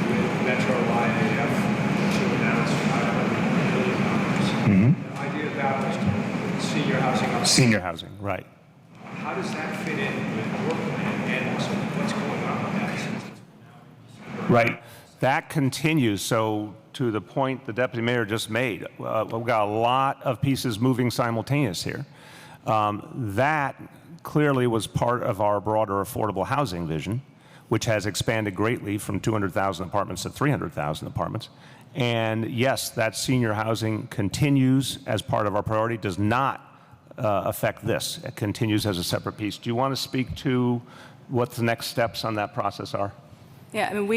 with Metro IAF to announce $500 million. The idea of that was to put senior housing up. Senior housing, right. How does that fit in with your plan, and also what's going on with that system? Right. That continues. So to the point the deputy mayor just made, we've got a lot of pieces moving simultaneous here. That clearly was part of our broader affordable housing vision, which has expanded greatly from 200,000 apartments to 300,000 apartments. And yes, that senior housing continues as part of our priority, does not affect this. It continues as a separate piece. Do you want to speak to what the next steps on that process are? Yeah, I mean,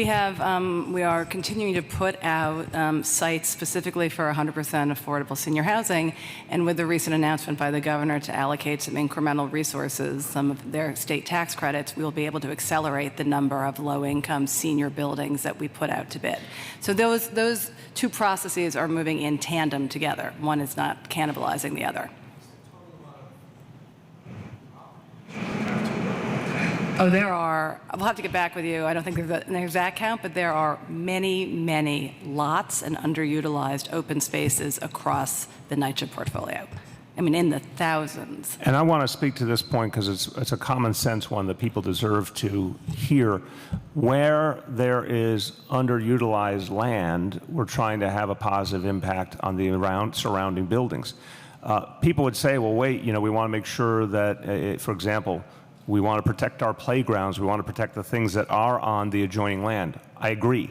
we are continuing to put out sites specifically for 100% affordable senior housing, and with the recent announcement by the governor to allocate some incremental resources, some of their state tax credits, we will be able to accelerate the number of low-income senior buildings that we put out to bid. So those two processes are moving in tandem together. One is not cannibalizing the other. Oh, there are, we'll have to get back with you. I don't think there's an exact count, but there are many, many lots and underutilized open spaces across the NYCHA portfolio. I mean, in the thousands. And I want to speak to this point because it's a common sense one that people deserve to hear. Where there is underutilized land, we're trying to have a positive impact on the surrounding buildings. People would say, well, wait, we want to make sure that, for example, we want to protect our playgrounds. We want to protect the things that are on the adjoining land. I agree.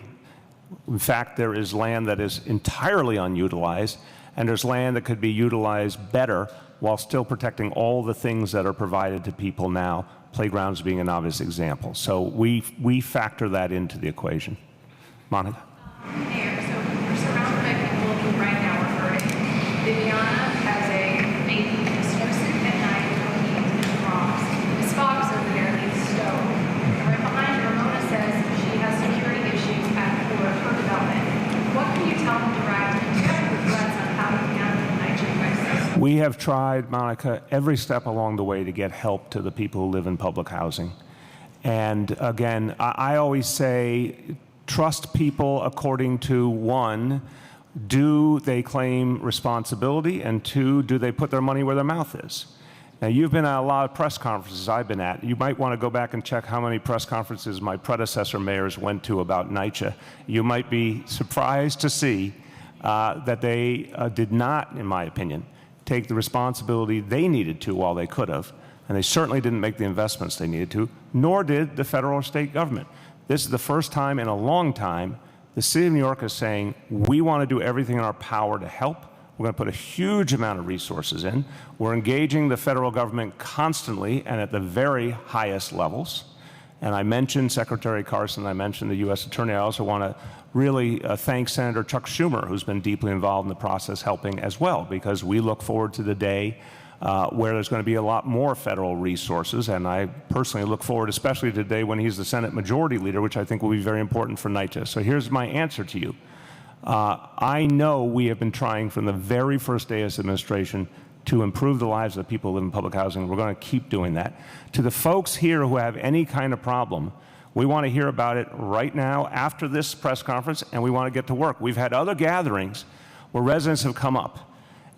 In fact, there is land that is entirely unutilized, and there's land that could be utilized better while still protecting all the things that are provided to people now, playgrounds being an obvious example. So we factor that into the equation. Monica? Mayor, so we're surrounded by people who right now are hurting. Viviana has a baby sister sick at night with needs and drops. Miss Fox over there needs stove. And right behind her, Ramona says she has security issues at her development. What can you tell them direct and threats on how to handle the NYCHA crisis? We have tried, Monica, every step along the way to get help to the people who live in public housing. And again, I always say, trust people according to, one, do they claim responsibility, and two, do they put their money where their mouth is? Now, you've been at a lot of press conferences I've been at. You might want to go back and check how many press conferences my predecessor mayors went to about NYCHA. You might be surprised to see that they did not, in my opinion, take the responsibility they needed to while they could have, and they certainly didn't make the investments they needed to, nor did the federal or state government. This is the first time in a long time the city of New York is saying, we want to do everything in our power to help. We're going to put a huge amount of resources in. We're engaging the federal government constantly and at the very highest levels. And I mentioned Secretary Carson, I mentioned the U.S. Attorney. I also want to really thank Senator Chuck Schumer, who's been deeply involved in the process, helping as well, because we look forward to the day where there's going to be a lot more federal resources. And I personally look forward, especially to the day when he's the Senate Majority Leader, which I think will be very important for NYCHA. So here's my answer to you. I know we have been trying from the very first day of this administration to improve the lives of people who live in public housing. We're going to keep doing that. To the folks here who have any kind of problem, we want to hear about it right now after this press conference, and we want to get to work. We've had other gatherings where residents have come up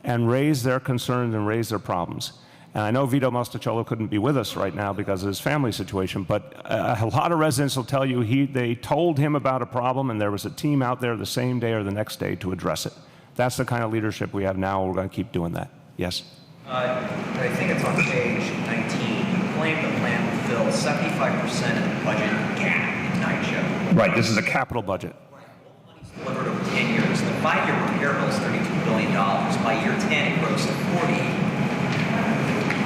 and raised their concerns and raised their problems. And I know Vito Mostacciolo couldn't be with us right now because of his family situation, but a lot of residents will tell you they told him about a problem and there was a team out there the same day or the next day to address it. That's the kind of leadership we have now. We're going to keep doing that. Yes? I think it's on page 19. You claim the plan will fill 75% of the budget gap in NYCHA. Right. This is a capital budget. Delivered over 10 years. The 5-year repair bill is $32 billion. By year 10, it grows to 40.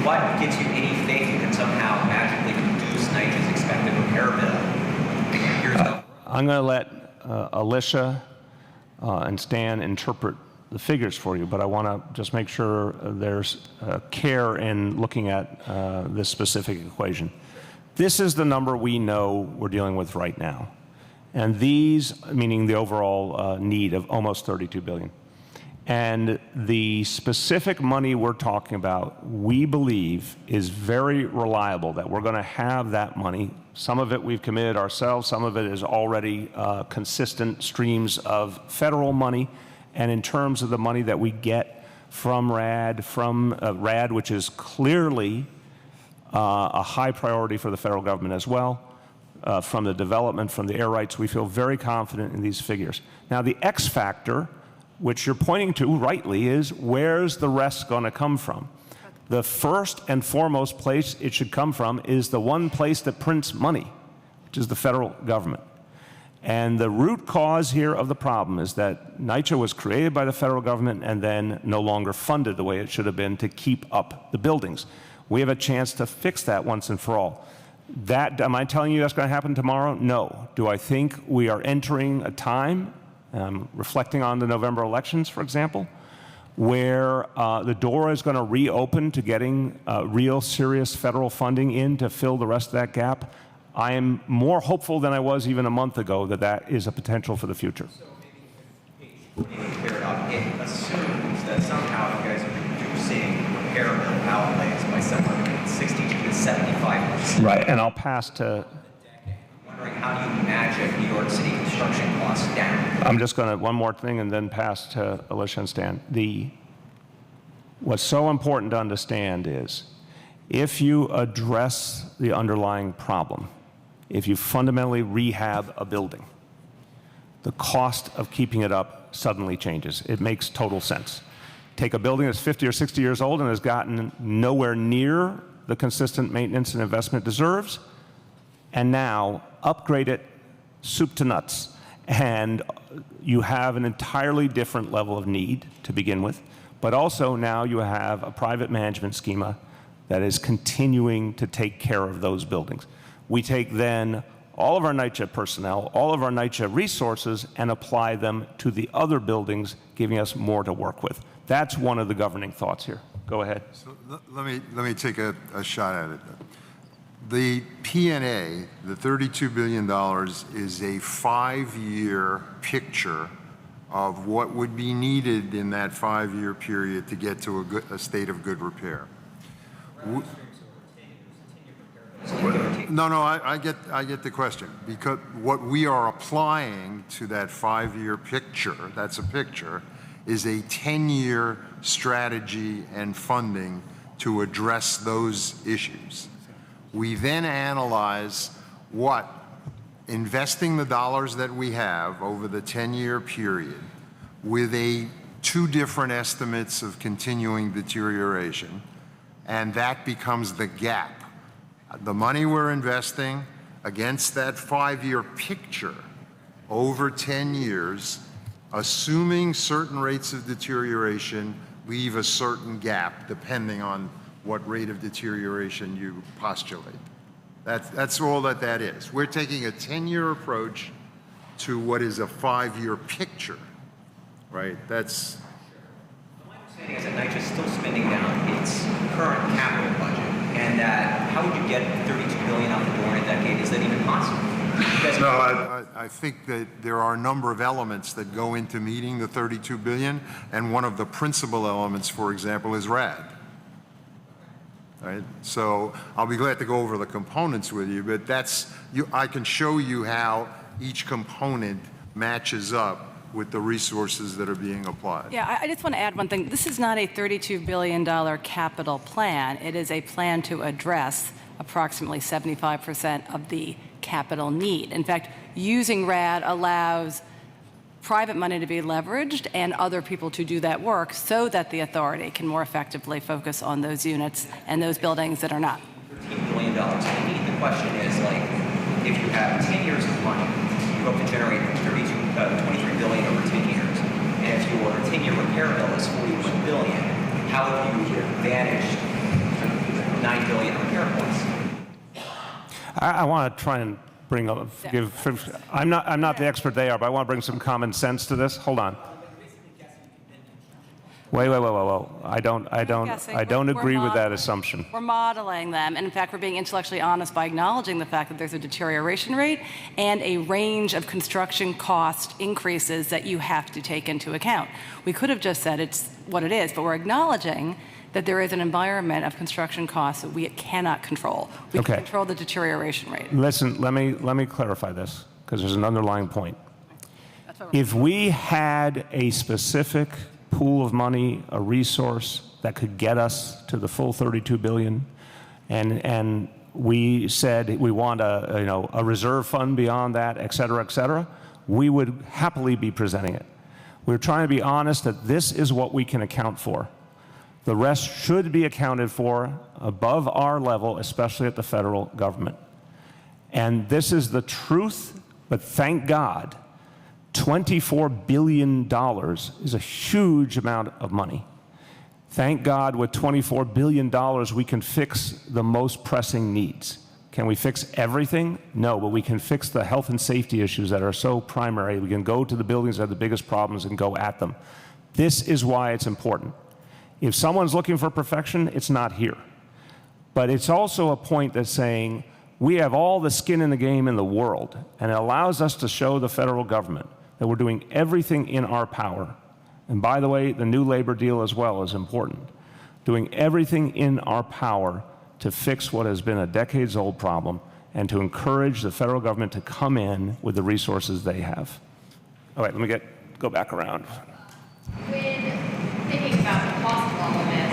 What gives you any faith you can somehow magically reduce NYCHA's expected repair bill? I'm going to let Alicia and Stan interpret the figures for you, but I want to just make sure there's care in looking at this specific equation. This is the number we know we're dealing with right now. And these, meaning the overall need of almost $32 billion. And the specific money we're talking about, we believe, is very reliable, that we're going to have that money. Some of it we've committed ourselves. Some of it is already consistent streams of federal money. And in terms of the money that we get from RAD, which is clearly a high priority for the federal government as well, from the development, from the air rights, we feel very confident in these figures. Now, the X factor, which you're pointing to rightly, is where's the rest going to come from? The first and foremost place it should come from is the one place that prints money, which is the federal government. And the root cause here of the problem is that NYCHA was created by the federal government and then no longer funded the way it should have been to keep up the buildings. We have a chance to fix that once and for all. Am I telling you that's going to happen tomorrow? No. Do I think we are entering a time, reflecting on the November elections, for example, where the door is going to reopen to getting real serious federal funding in to fill the rest of that gap? I am more hopeful than I was even a month ago that that is a potential for the future. So maybe clear it up. It assumes that somehow you guys are reducing repair bill outlays by somewhere between 60 to 75%. Right, and I'll pass to... Wondering how do you magic New York City construction costs down? I'm just going to, one more thing and then pass to Alicia and Stan. What's so important to understand is if you address the underlying problem, if you fundamentally rehab a building, the cost of keeping it up suddenly changes. It makes total sense. Take a building that's 50 or 60 years old and has gotten nowhere near the consistent maintenance and investment it deserves, and now upgrade it soup to nuts. And you have an entirely different level of need to begin with, but also now you have a private management schema that is continuing to take care of those buildings. We take then all of our NYCHA personnel, all of our NYCHA resources, and apply them to the other buildings, giving us more to work with. That's one of the governing thoughts here. Go ahead. So let me take a shot at it. The P&A, the $32 billion, is a 5-year picture of what would be needed in that 5-year period to get to a state of good repair. No, I get the question, because what we are applying to that 5-year picture, that's a picture, is a 10-year strategy and funding to address those issues. We then analyze what investing the dollars that we have over the 10-year period with two different estimates of continuing deterioration, and that becomes the gap. The money we're investing against that 5-year picture over 10 years, assuming certain rates of deterioration, leave a certain gap depending on what rate of deterioration you postulate. That's all that is. We're taking a 10-year approach to what is a 5-year picture, right? That's... My understanding is that NYCHA is still spending down its current capital budget, and that how would you get $32 billion out the door in a decade? Is that even possible? No, I think that there are a number of elements that go into meeting the $32 billion, and one of the principal elements, for example, is RAD. Right? So I'll be glad to go over the components with you, but I can show you how each component matches up with the resources that are being applied. Yeah, I just want to add one thing. This is not a $32 billion capital plan. It is a plan to address approximately 75% of the capital need. In fact, using RAD allows private money to be leveraged and other people to do that work so that the authority can more effectively focus on those units and those buildings that are not. $13 billion. To me, the question is, like, if you have 10 years of money, you hope to generate $23 billion over 10 years, and if your 10-year repair bill is $41 billion, how have you managed $9 billion repair points? I want to try and bring up, I'm not the expert they are, but I want to bring some common sense to this. Hold on. Wait. I don't agree with that assumption. We're modeling them, and in fact, we're being intellectually honest by acknowledging the fact that there's a deterioration rate and a range of construction cost increases that you have to take into account. We could have just said it's what it is, but we're acknowledging that there is an environment of construction costs that we cannot control. We can control the deterioration rate. Listen, let me clarify this, because there's an underlying point. If we had a specific pool of money, a resource that could get us to the full $32 billion, and we said we want a reserve fund beyond that, et cetera, we would happily be presenting it. We're trying to be honest that this is what we can account for. The rest should be accounted for above our level, especially at the federal government. And this is the truth, but thank God, $24 billion is a huge amount of money. Thank God with $24 billion we can fix the most pressing needs. Can we fix everything? No, but we can fix the health and safety issues that are so primary. We can go to the buildings that have the biggest problems and go at them. This is why it's important. If someone's looking for perfection, it's not here. But it's also a point that's saying we have all the skin in the game in the world, and it allows us to show the federal government that we're doing everything in our power. And by the way, the new labor deal as well is important. Doing everything in our power to fix what has been a decades-old problem and to encourage the federal government to come in with the resources they have. All right, let me go back around. When thinking about the cost of all of this,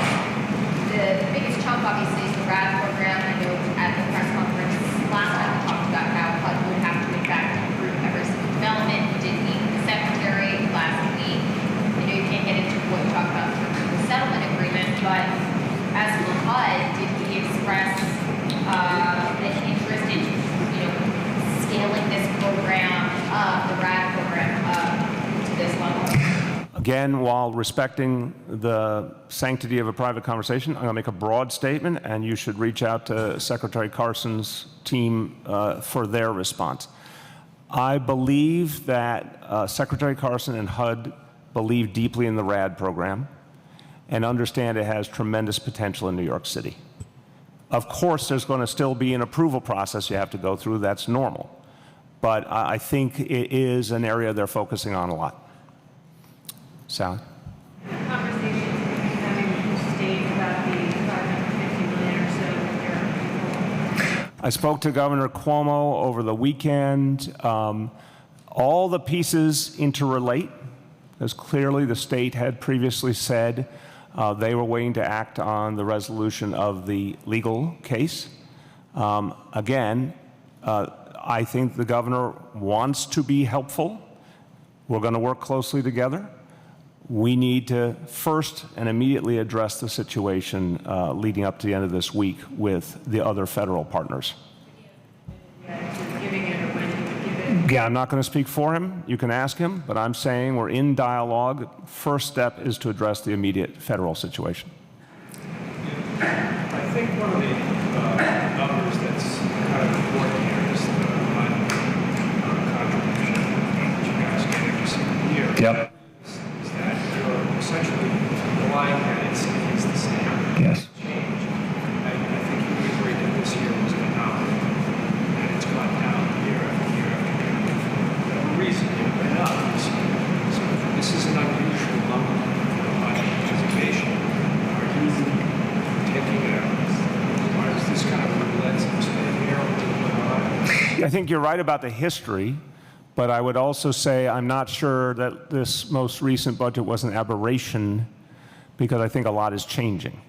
the biggest chunk obviously is the RAD program. I know at the press conference last time we talked about how HUD would have to in fact approve every single development. We did meet with the secretary last week. I know you can't get into what you talked about in terms of the settlement agreement, but as for HUD, did he express an interest in scaling this program, the RAD program, to this level? Again, while respecting the sanctity of a private conversation, I'm going to make a broad statement, and you should reach out to Secretary Carson's team for their response. I believe that Secretary Carson and HUD believe deeply in the RAD program and understand it has tremendous potential in New York City. Of course, there's going to still be an approval process you have to go through. That's normal. But I think it is an area they're focusing on a lot. Sally? Conversations we've been having with the state about the $550 million or so that they're I spoke to Governor Cuomo over the weekend. All the pieces interrelate, as clearly the state had previously said they were waiting to act on the resolution of the legal case. Again, I think the governor wants to be helpful. We're going to work closely together. We need to first and immediately address the situation leading up to the end of this week with the other federal partners. giving it or when he would give it. Yeah, I'm not going to speak for him. You can ask him, but I'm saying we're in dialogue. First step is to address the immediate federal situation. I think one of the numbers that's kind of important here is the contribution that you guys get every single year. Yep. Is that you're essentially relying that it's the same. Yes. Change. I think you would agree that this year was phenomenal, and it's gone down year after year after year. The reason it went up this year, so this is an unusual number for participation. Are you taking it out? Or is this kind of a roulette spin here or I think you're right about the history, but I would also say I'm not sure that this most recent budget was an aberration because I think a lot is changing.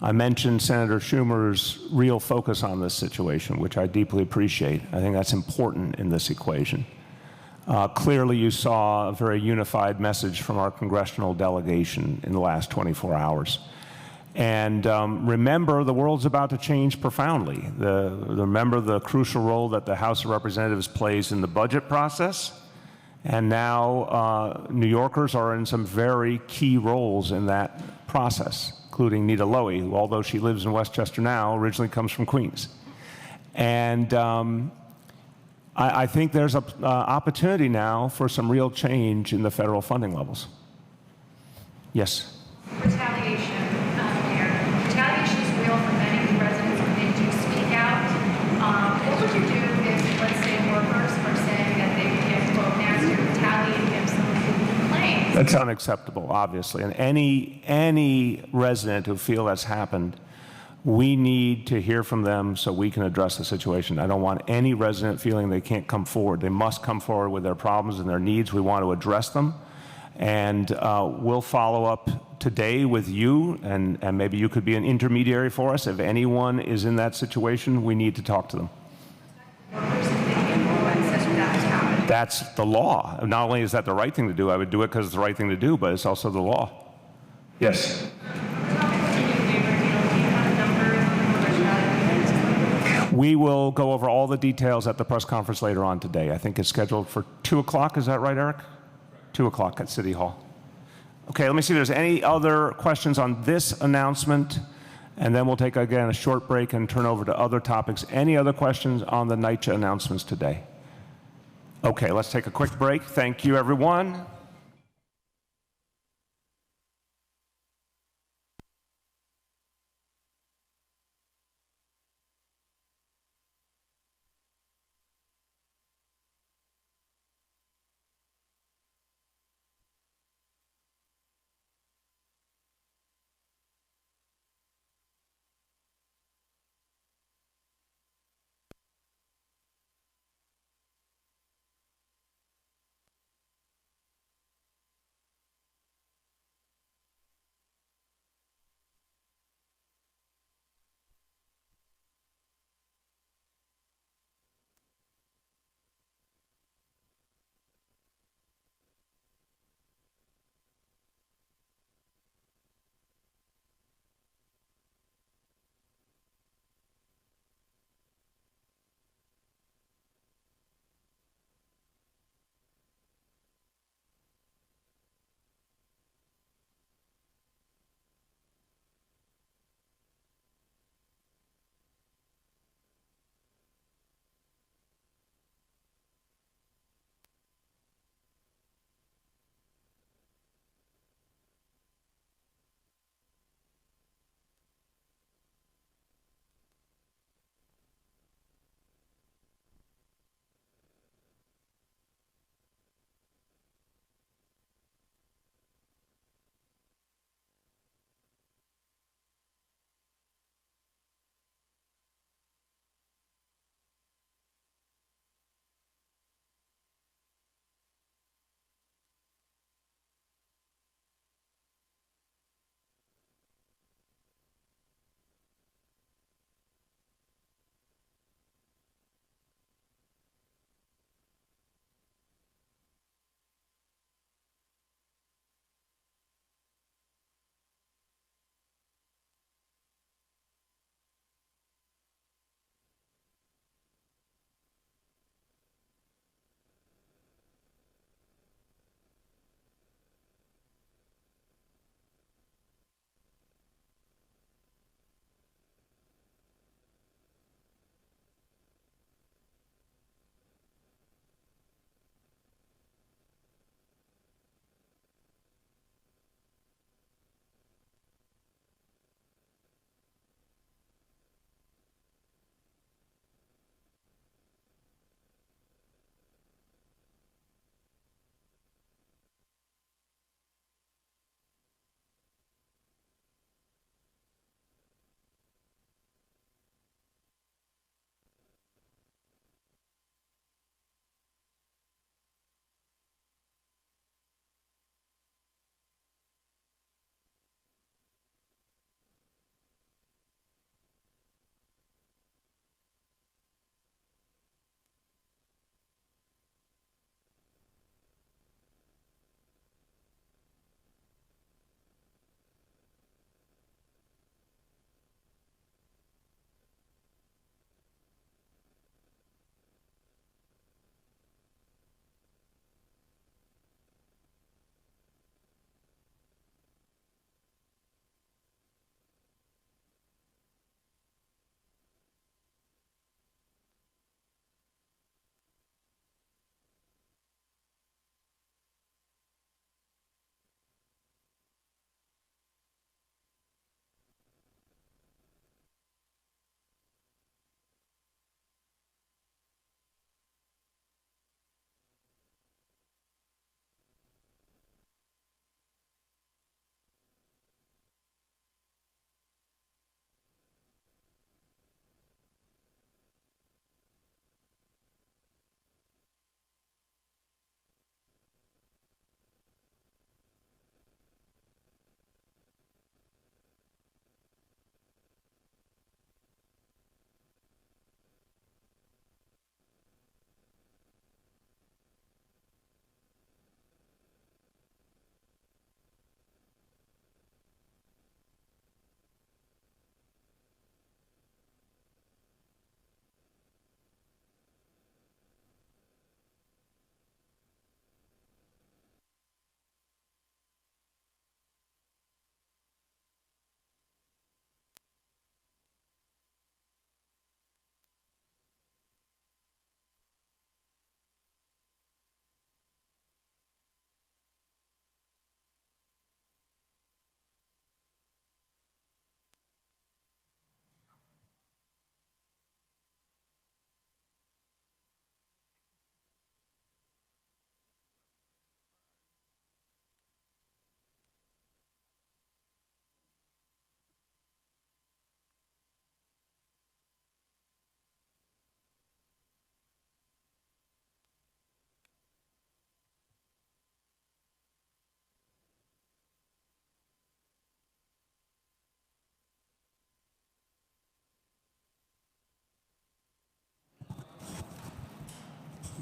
I mentioned Senator Schumer's real focus on this situation, which I deeply appreciate. I think that's important in this equation. Clearly, you saw a very unified message from our congressional delegation in the last 24 hours. And remember, the world's about to change profoundly. Remember the crucial role that the House of Representatives plays in the budget process. And now New Yorkers are in some very key roles in that process, including Nita Lowey, who, although she lives in Westchester now, originally comes from Queens. And I think there's an opportunity now for some real change in the federal funding levels. Yes? Retaliation, Mayor. Retaliation is real for many of the residents when they do speak out. What would you do if, let's say, workers are saying that they would get quote nasty or retaliate against someone who complains? That's unacceptable, obviously. And any resident who feels that's happened, we need to hear from them so we can address the situation. I don't want any resident feeling they can't come forward. They must come forward with their problems and their needs. We want to address them. And we'll follow up today with you, and maybe you could be an intermediary for us. If anyone is in that situation, we need to talk to them. That's the law. Not only is that the right thing to do, I would do it because it's the right thing to do, but it's also the law. Yes? We will go over all the details at the press conference later on today. I think it's scheduled for 2 o'clock. Is that right, Eric? 2 o'clock at City Hall. Okay, let me see if there's any other questions on this announcement, And then we'll take, again, a short break and turn over to other topics. Any other questions on the NYCHA announcements today? Okay, let's take a quick break. Thank you, everyone.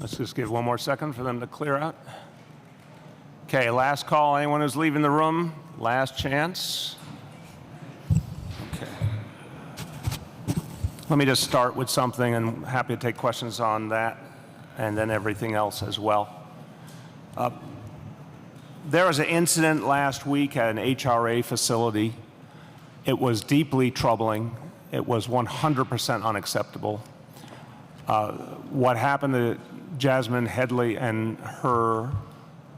Let's just give one more second for them to clear out. Okay, last call. Anyone who's leaving the room, last chance. Okay. Let me just start with something, and I'm happy to take questions on that and then everything else as well. There was an incident last week at an HRA facility. It was deeply troubling. It was 100% unacceptable. What happened to Jasmine Headley and her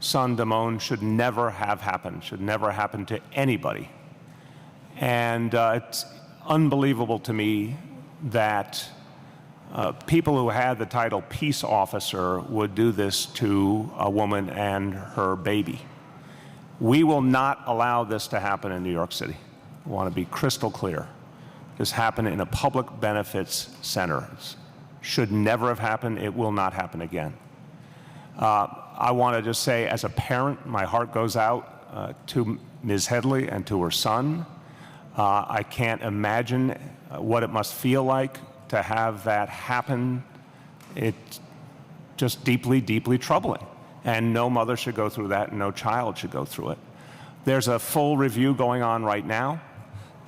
son Damone should never have happened, should never happen to anybody. And it's unbelievable to me that people who had the title peace officer would do this to a woman and her baby. We will not allow this to happen in New York City. I want to be crystal clear. This happened in a public benefits center. It should never have happened. It will not happen again. I want to just say, as a parent, my heart goes out to Ms. Headley and to her son. I can't imagine what it must feel like to have that happen. It's just deeply, deeply troubling. And no mother should go through that, and no child should go through it. There's a full review going on right now.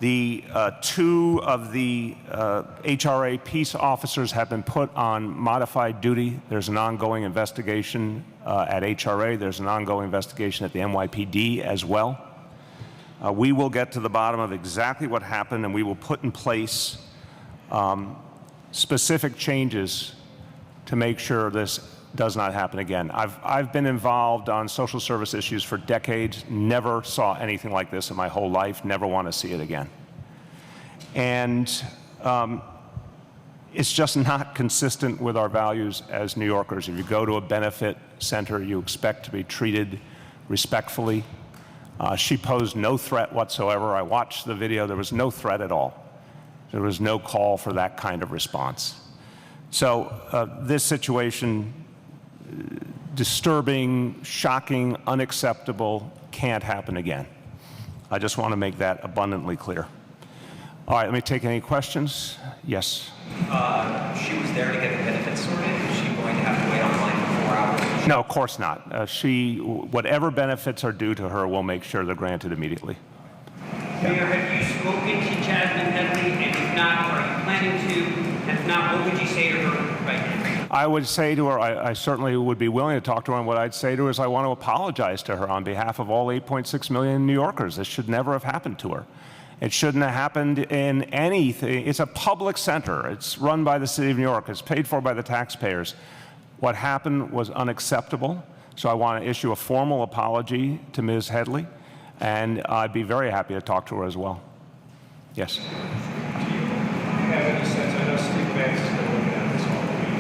The two of the HRA peace officers have been put on modified duty. There's an ongoing investigation at HRA. There's an ongoing investigation at the NYPD as well. We will get to the bottom of exactly what happened, and we will put in place specific changes to make sure this does not happen again. I've been involved on social service issues for decades, never saw anything like this in my whole life, never want to see it again. And it's just not consistent with our values as New Yorkers. If you go to a benefit center, you expect to be treated respectfully. She posed no threat whatsoever. I watched the video. There was no threat at all. There was no call for that kind of response. So this situation, disturbing, shocking, unacceptable, can't happen again. I just want to make that abundantly clear. All right, let me take any questions. Yes? She was there to get the benefits sorted. Is she going to have to wait online for 4 hours? No, of course not. Whatever benefits are due to her, we'll make sure they're granted immediately. Mayor, have you spoken to Jasmine Headley? And if not, are you planning to? And if not, what would you say to her right now? I would say to her, I certainly would be willing to talk to her, and what I'd say to her is I want to apologize to her on behalf of all 8.6 million New Yorkers. This should never have happened to her. It shouldn't have happened in anything. It's a public center. It's run by the city of New York. It's paid for by the taxpayers. What happened was unacceptable, so I want to issue a formal apology to Ms. Headley, and I'd be very happy to talk to her as well. Yes? Do you have any sense, I know Steve Banks has been looking at this all week,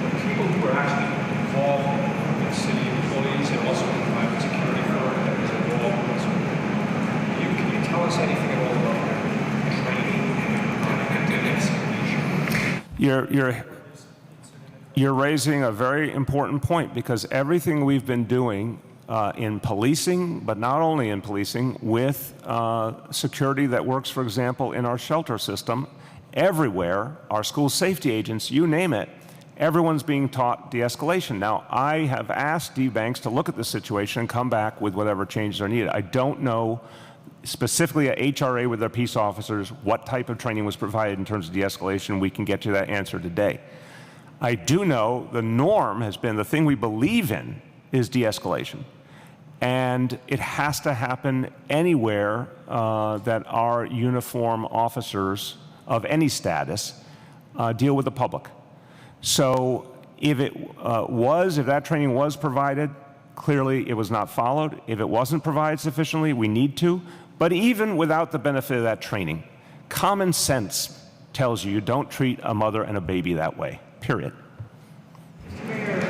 the people who are actually involved in city employees and also in the private security firm that is involved in this, can you tell us anything at all about their training and academics? You're raising a very important point, because everything we've been doing in policing, but not only in policing, with security that works, for example, in our shelter system, everywhere, our school safety agents, you name it, everyone's being taught de-escalation. Now, I have asked Steve Banks to look at the situation and come back with whatever changes are needed. I don't know specifically at HRA with their peace officers what type of training was provided in terms of de-escalation. We can get you that answer today. I do know the norm has been, the thing we believe in is de-escalation. And it has to happen anywhere that our uniform officers of any status deal with the public. So if if that training was provided, clearly it was not followed. If it wasn't provided sufficiently, we need to. But even without the benefit of that training, common sense tells you don't treat a mother and a baby that way, period. Mr. Mayor, I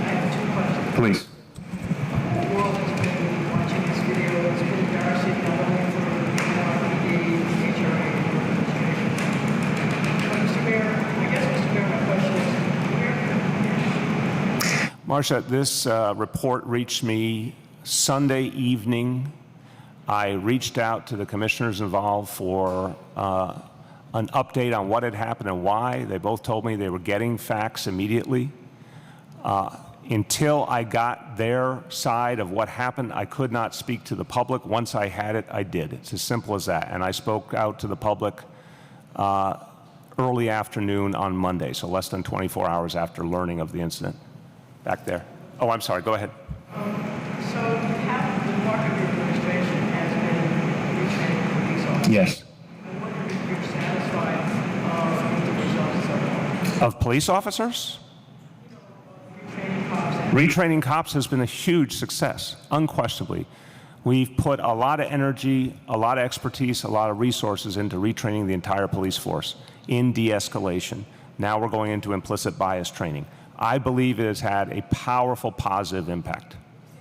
have two questions. Please. The world has been watching this video. It's been embarrassing not only for NYPD, HRA, but Mr. Mayor, I guess, Mr. Mayor, my question is, Marcia, this report reached me Sunday evening. I reached out to the commissioners involved for an update on what had happened and why. They both told me they were getting facts immediately. Until I got their side of what happened, I could not speak to the public. Once I had it, I did. It's as simple as that. And I spoke out to the public early afternoon on Monday, so less than 24 hours after learning of the incident. Back there. Oh, I'm sorry. Go ahead. So half the market administration has been retraining police officers. Yes. I wonder if you're satisfied with the results Of police officers? retraining cops and Retraining cops has been a huge success, unquestionably. We've put a lot of energy, a lot of expertise, a lot of resources into retraining the entire police force in de-escalation. Now we're going into implicit bias training. I believe it has had a powerful positive impact.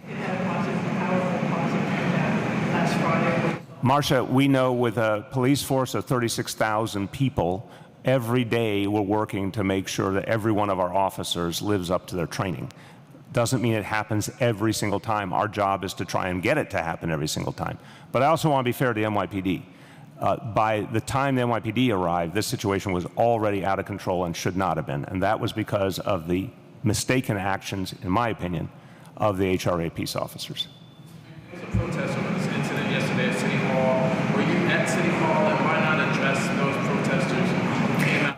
it had a powerful positive impact last Friday. Marcia, we know with a police force of 36,000 people, every day we're working to make sure that every one of our officers lives up to their training. Doesn't mean it happens every single time. Our job is to try and get it to happen every single time. But I also want to be fair to NYPD. By the time the NYPD arrived, this situation was already out of control and should not have been. And that was because of the mistaken actions, in my opinion, of the HRA peace officers. There was a protest over this incident yesterday at City Hall. Were you at City Hall, and why not address those protesters who came out?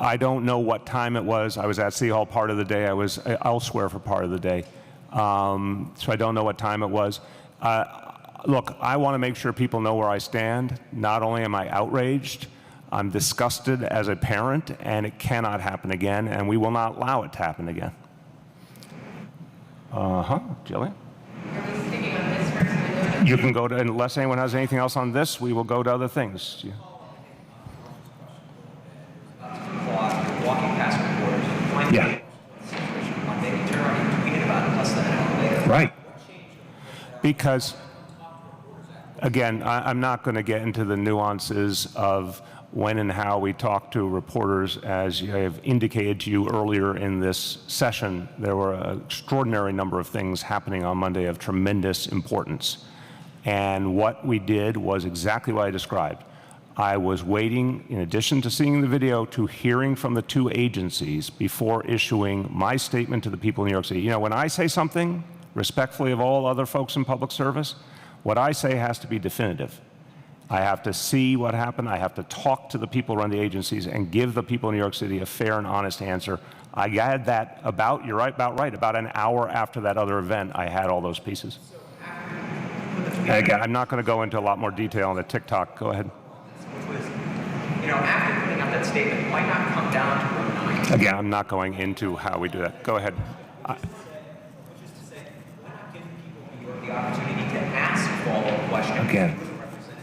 I don't know what time it was. I was at City Hall part of the day. I was elsewhere for part of the day. So I don't know what time it was. Look, I want to make sure people know where I stand. Not only am I outraged, I'm disgusted as a parent, and it cannot happen again, and we will not allow it to happen again. Jillian? Are we sticking on this first and then going to? You can go to, unless anyone has anything else on this, we will go to other things. Walking past reporters. Yeah. Monday, you turn around and tweeted about it less than an hour later. Right. Because, again, I'm not going to get into the nuances of when and how we talk to reporters. As I have indicated to you earlier in this session, there were an extraordinary number of things happening on Monday of tremendous importance. And what we did was exactly what I described. I was waiting, in addition to seeing the video, to hearing from the two agencies before issuing my statement to the people in New York City. You know, when I say something, respectfully of all other folks in public service, what I say has to be definitive. I have to see what happened. I have to talk to the people who run the agencies and give the people in New York City a fair and honest answer. I had that about an hour after that other event, I had all those pieces. Again, I'm not going to go into a lot more detail on the TikTok. Go ahead. After putting out that statement, why not come down to room 9? Again, I'm not going into how we do that. Go ahead. Which is to say, why not give people in New York the opportunity to ask follow-up questions? Again,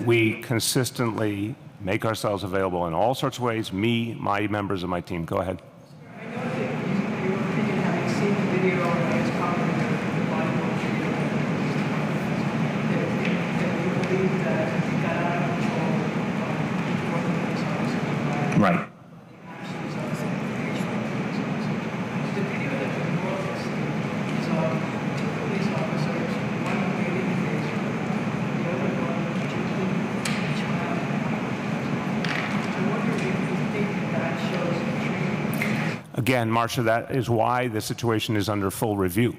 we consistently make ourselves available in all sorts of ways, me, my members of my team. Go ahead. I know that in your opinion, having seen the video that is commented on the body that you believe that it got out of control before the police officers. Right. The video that you brought us is of two police officers, one waiting in the other one shooting each other. I wonder if you think that shows training. Again, Marcia, that is why the situation is under full review.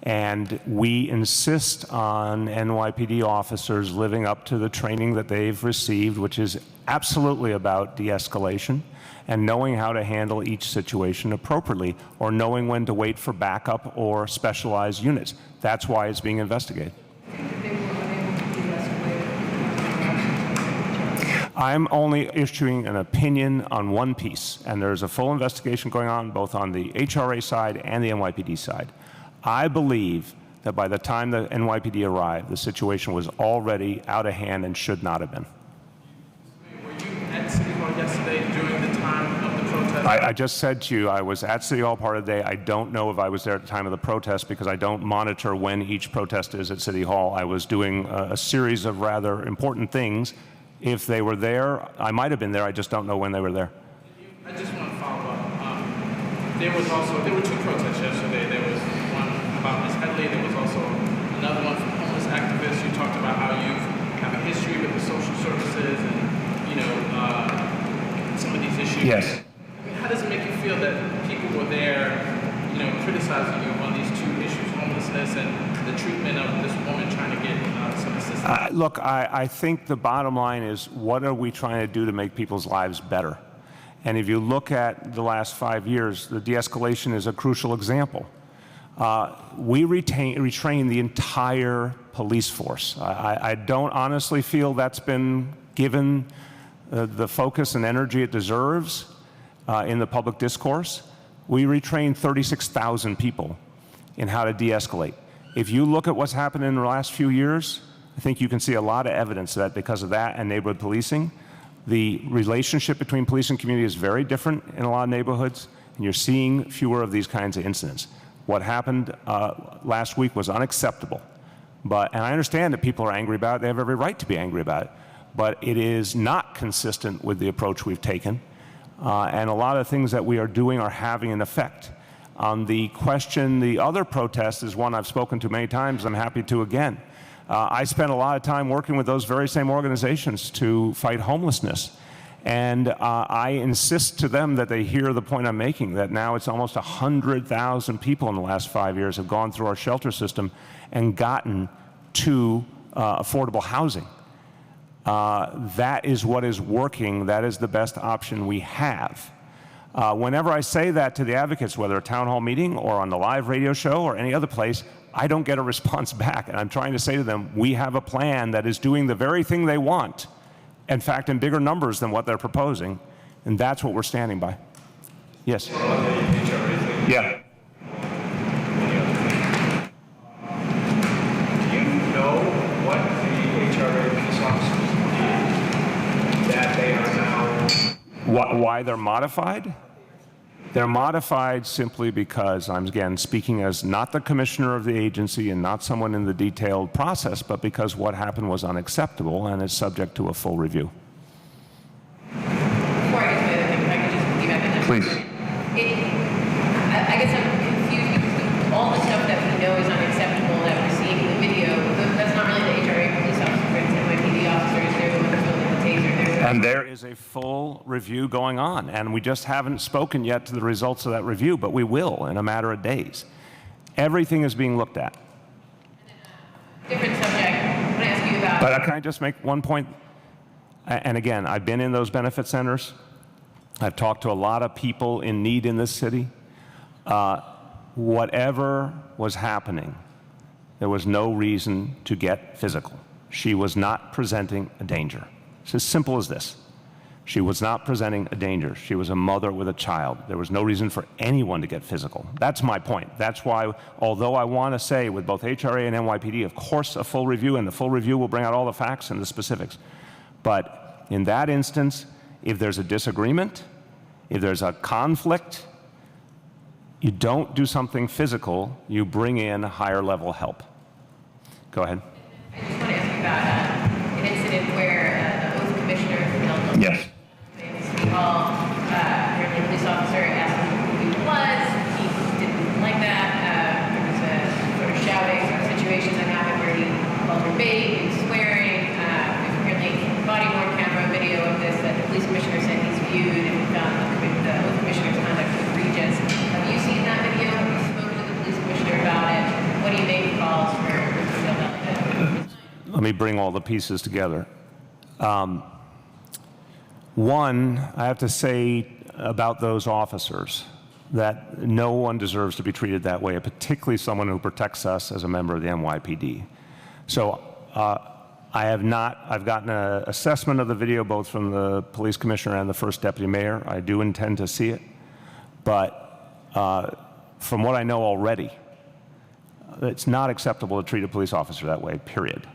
And we insist on NYPD officers living up to the training that they've received, which is absolutely about de-escalation and knowing how to handle each situation appropriately, or knowing when to wait for backup or specialized units. That's why it's being investigated. I'm only issuing an opinion on one piece, and there's a full investigation going on both on the HRA side and the NYPD side. I believe that by the time the NYPD arrived, the situation was already out of hand and should not have been. Were you at City Hall yesterday during the time of the protest? I just said to you, I was at City Hall part of the day. I don't know if I was there at the time of the protest because I don't monitor when each protest is at City Hall. I was doing a series of rather important things. If they were there, I might have been there. I just don't know when they were there. I just want to follow up. There were two protests yesterday. There was one about Ms. Headley. There was also another one from homeless activists. You talked about how you have a history with the social services and, some of these issues. Yes. I mean, how does it make you feel that people were there, criticizing you on these two issues, homelessness and the treatment of this woman trying to get some assistance? Look, I think the bottom line is, what are we trying to do to make people's lives better? And if you look at the last 5 years, the de-escalation is a crucial example. We retrain the entire police force. I don't honestly feel that's been given the focus and energy it deserves in the public discourse. We retrained 36,000 people in how to de-escalate. If you look at what's happened in the last few years, I think you can see a lot of evidence that because of that and neighborhood policing, the relationship between police and community is very different in a lot of neighborhoods, and you're seeing fewer of these kinds of incidents. What happened last week was unacceptable. And I understand that people are angry about it. They have every right to be angry about it. But it is not consistent with the approach we've taken. And a lot of things that we are doing are having an effect. On the question, the other protest is one I've spoken to many times. I'm happy to again. I spent a lot of time working with those very same organizations to fight homelessness. And I insist to them that they hear the point I'm making, that now it's almost 100,000 people in the last 5 years have gone through our shelter system and gotten to affordable housing. That is what is working. That is the best option we have. Whenever I say that to the advocates, whether a town hall meeting or on the live radio show or any other place, I don't get a response back. And I'm trying to say to them, we have a plan that is doing the very thing they want, in fact, in bigger numbers than what they're proposing, and that's what we're standing by. Yes? Yeah. Do you know what the HRA police officers did that they are now... Why they're modified? They're modified simply because I'm, again, speaking as not the commissioner of the agency and not someone in the detailed process, but because what happened was unacceptable and is subject to a full review. Before I get to the other thing, if I could just piggyback on that. Please. I guess I'm confused because all the stuff that we know is unacceptable that we're seeing in the video, that's not really the HRA police officers, it's NYPD officers, they're the ones building the taser. And there is a full review going on, and we just haven't spoken yet to the results of that review, but we will in a matter of days. Everything is being looked at. Different subject, I want to ask you about... But can I just make one point? And again, I've been in those benefit centers. I've talked to a lot of people in need in this city. Whatever was happening, there was no reason to get physical. She was not presenting a danger. It's as simple as this. She was not presenting a danger. She was a mother with a child. There was no reason for anyone to get physical. That's my point. That's why, although I want to say with both HRA and NYPD, of course, a full review, and the full review will bring out all the facts and the specifics. But in that instance, if there's a disagreement, if there's a conflict, you don't do something physical, you bring in higher level help. Go ahead. I just want to ask you about an incident where commissioner from Yes. City Hall, apparently a police officer asked him who he was. He didn't like that. There was a sort of shouting sort of situation that happened where he called her babe, he was swearing. There's apparently body-worn camera video of this that the police commissioner said he's viewed and found the commissioner's conduct egregious. Have you seen that video? Have you spoken to the police commissioner about it? What do you make calls for stuff like that? Let me bring all the pieces together. One, I have to say about those officers that no one deserves to be treated that way, particularly someone who protects us as a member of the NYPD. So I've gotten an assessment of the video both from the police commissioner and the first deputy mayor. I do intend to see it. But from what I know already, it's not acceptable to treat a police officer that way, period.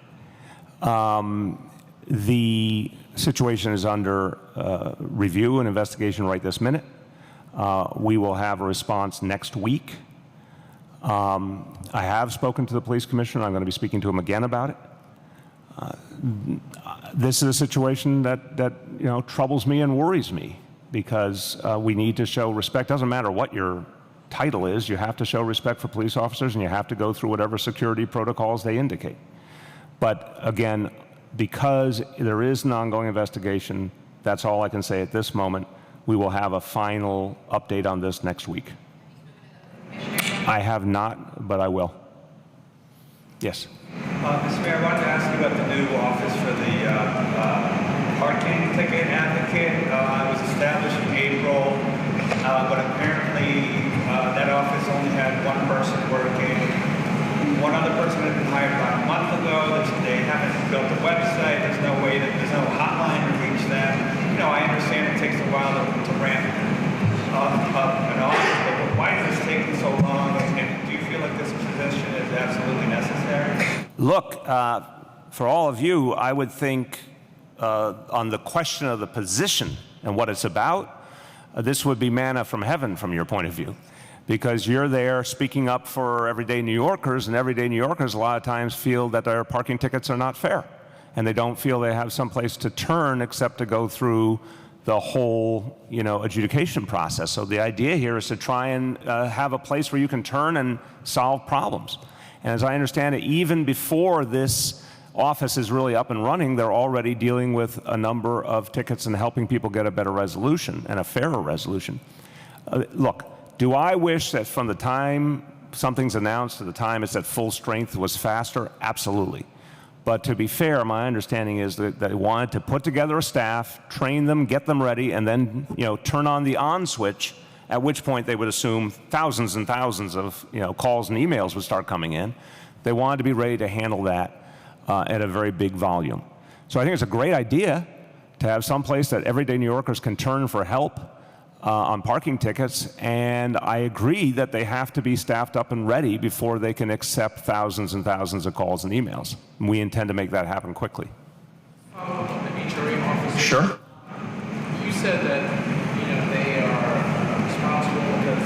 The situation is under review and investigation right this minute. We will have a response next week. I have spoken to the police commissioner. I'm going to be speaking to him again about it. This is a situation that troubles me and worries me because we need to show respect. Doesn't matter what your title is. You have to show respect for police officers, and you have to go through whatever security protocols they indicate. But again, because there is an ongoing investigation, That's all I can say at this moment. We will have a final update on this next week. I have not, but I will. Yes. Mr. Mayor, I wanted to ask you about the new office for the parking ticket advocate. It was established in April, but apparently that office only had one person working. One other person had been hired about a month ago. They haven't built a website. There's no hotline to reach them. You know, I understand it takes a while to ramp up an office, but why is this taking so long? And do you feel like this position is absolutely necessary? Look, for all of you, I would think on the question of the position and what it's about, this would be manna from heaven from your point of view. Because you're there speaking up for everyday New Yorkers, and everyday New Yorkers a lot of times feel that their parking tickets are not fair. And they don't feel they have some place to turn except to go through the whole, adjudication process. So the idea here is to try and have a place where you can turn and solve problems. And as I understand it, even before this office is really up and running, they're already dealing with a number of tickets and helping people get a better resolution and a fairer resolution. Look, do I wish that from the time something's announced to the time it's at full strength was faster? Absolutely. But to be fair, my understanding is that they wanted to put together a staff, train them, get them ready, and then turn on the on switch, at which point they would assume thousands and thousands of calls and emails would start coming in. They wanted to be ready to handle that at a very big volume. So I think it's a great idea to have some place that everyday New Yorkers can turn for help on parking tickets, and I agree that they have to be staffed up and ready before they can accept thousands and thousands of calls and emails. We intend to make that happen quickly. The HRA officer. Sure. You said that they are responsible because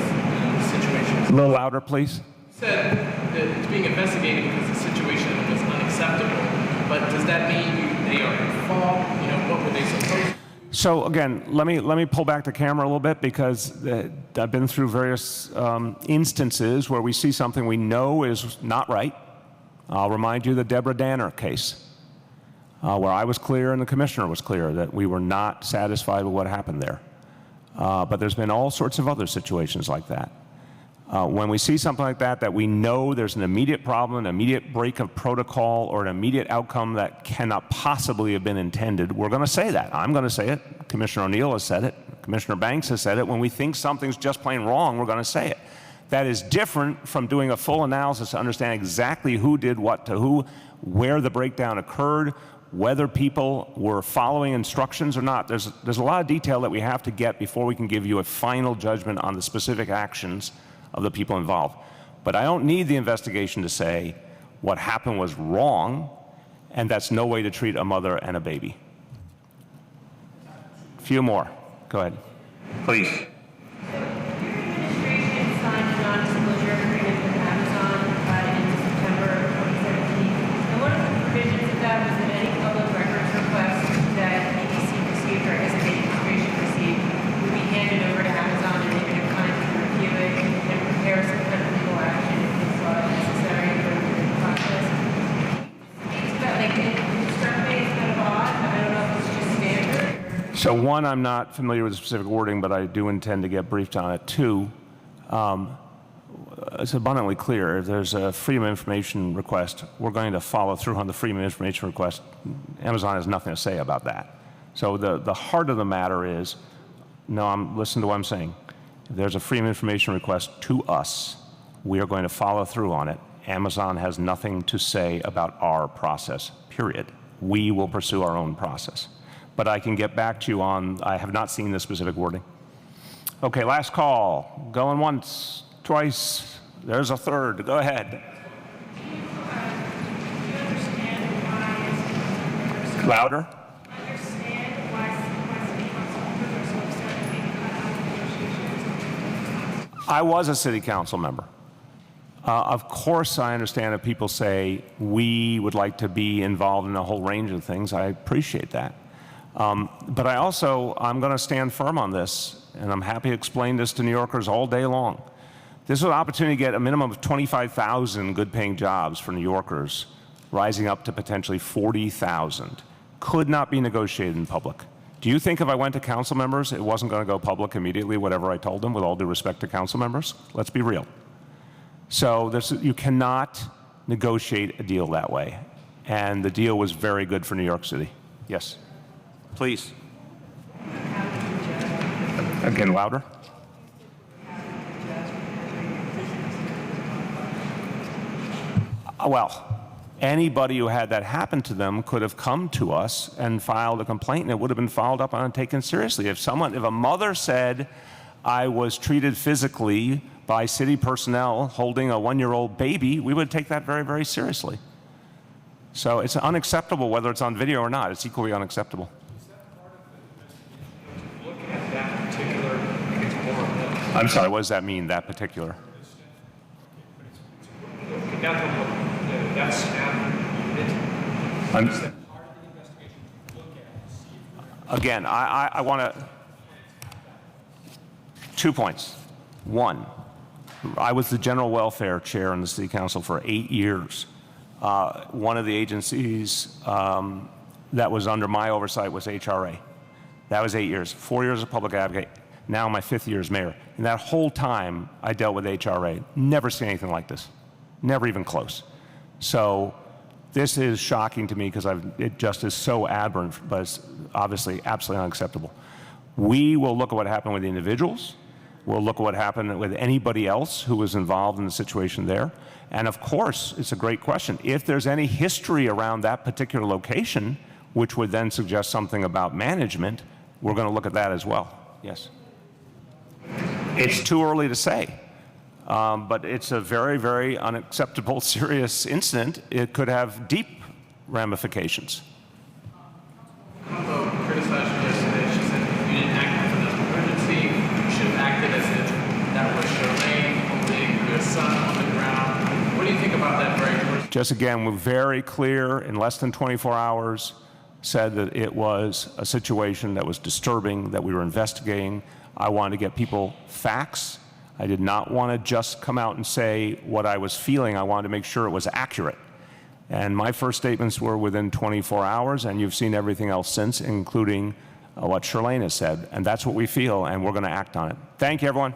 the situation. A little louder, please. You said that it's being investigated because the situation was unacceptable. But does that mean they are at fault? What were they supposed to do? So again, let me pull back the camera a little bit, because I've been through various instances where we see something we know is not right. I'll remind you the Deborah Danner case, where I was clear and the commissioner was clear that we were not satisfied with what happened there. But there's been all sorts of other situations like that. When we see something like that we know there's an immediate problem, an immediate break of protocol, or an immediate outcome that cannot possibly have been intended, we're going to say that. I'm going to say it. Commissioner O'Neill has said it. Commissioner Banks has said it. When we think something's just plain wrong, we're going to say it. That is different from doing a full analysis to understand exactly who did what to who, where the breakdown occurred, whether people were following instructions or not. There's a lot of detail that we have to get before we can give you a final judgment on the specific actions of the people involved. But I don't need the investigation to say what happened was wrong, and that's no way to treat a mother and a baby. A few more. Go ahead. Please. Your administration signed a non-disclosure agreement with Amazon in September of 2017. And one of the provisions of that was that any public records requests that ABC received or as an administration received would be handed over to Amazon, and they would have time to review it and prepare some kind of legal action if they saw it necessary for the process. It's about, it struck me as kind of odd. I don't know if it's just standard. So one, I'm not familiar with the specific wording, but I do intend to get briefed on it. Two, it's abundantly clear if there's a Freedom of Information request, we're going to follow through on the Freedom of Information request. Amazon has nothing to say about that. So the heart of the matter is, listen to what I'm saying. If there's a Freedom of Information request to us, we are going to follow through on it. Amazon has nothing to say about our process, period. We will pursue our own process. But I can get back to you on, I have not seen the specific wording. Okay, last call. Going once, twice, there's a third. Go ahead. Louder. I was a city council member. Of course, I understand if people say we would like to be involved in a whole range of things. I appreciate that. But I'm going to stand firm on this, and I'm happy to explain this to New Yorkers all day long. This is an opportunity to get a minimum of 25,000 good-paying jobs for New Yorkers, rising up to potentially 40,000. Could not be negotiated in public. Do you think if I went to council members, it wasn't going to go public immediately, whatever I told them, with all due respect to council members? Let's be real. So you cannot negotiate a deal that way. And the deal was very good for New York City. Yes. Please. Again, louder. Well, anybody who had that happen to them could have come to us and filed a complaint, and it would have been followed up on and taken seriously. If a mother said, I was treated physically by city personnel holding a 1-year-old baby, we would take that very, very seriously. So it's unacceptable whether it's on video or not. It's equally unacceptable. Look at that particular, it's more. I'm sorry, what does that mean, that particular? Look at that snap. Again, I want to, 2 points. One, I was the general welfare chair in the city council for 8 years. One of the agencies that was under my oversight was HRA. That was 8 years. 4 years as public advocate. Now my 5th year as mayor. And that whole time I dealt with HRA. Never seen anything like this. Never even close. So this is shocking to me because it just is so aberrant, but it's obviously absolutely unacceptable. We will look at what happened with the individuals. We'll look at what happened with anybody else who was involved in the situation there. And of course, it's a great question. If there's any history around that particular location, which would then suggest something about management, we're going to look at that as well. Yes. It's too early to say. But it's a very, very unacceptable, serious incident. It could have deep ramifications. Combo criticized you yesterday. She said you didn't act for the emergency. You should have acted as if that was Charlene holding your son on the ground. What do you think about that very first? Just again, we're very clear in less than 24 hours, said that it was a situation that was disturbing, that we were investigating. I wanted to get people facts. I did not want to just come out and say what I was feeling. I wanted to make sure it was accurate. And my first statements were within 24 hours, and you've seen everything else since, including what Charlene has said. And that's what we feel, and we're going to act on it. Thank you, everyone.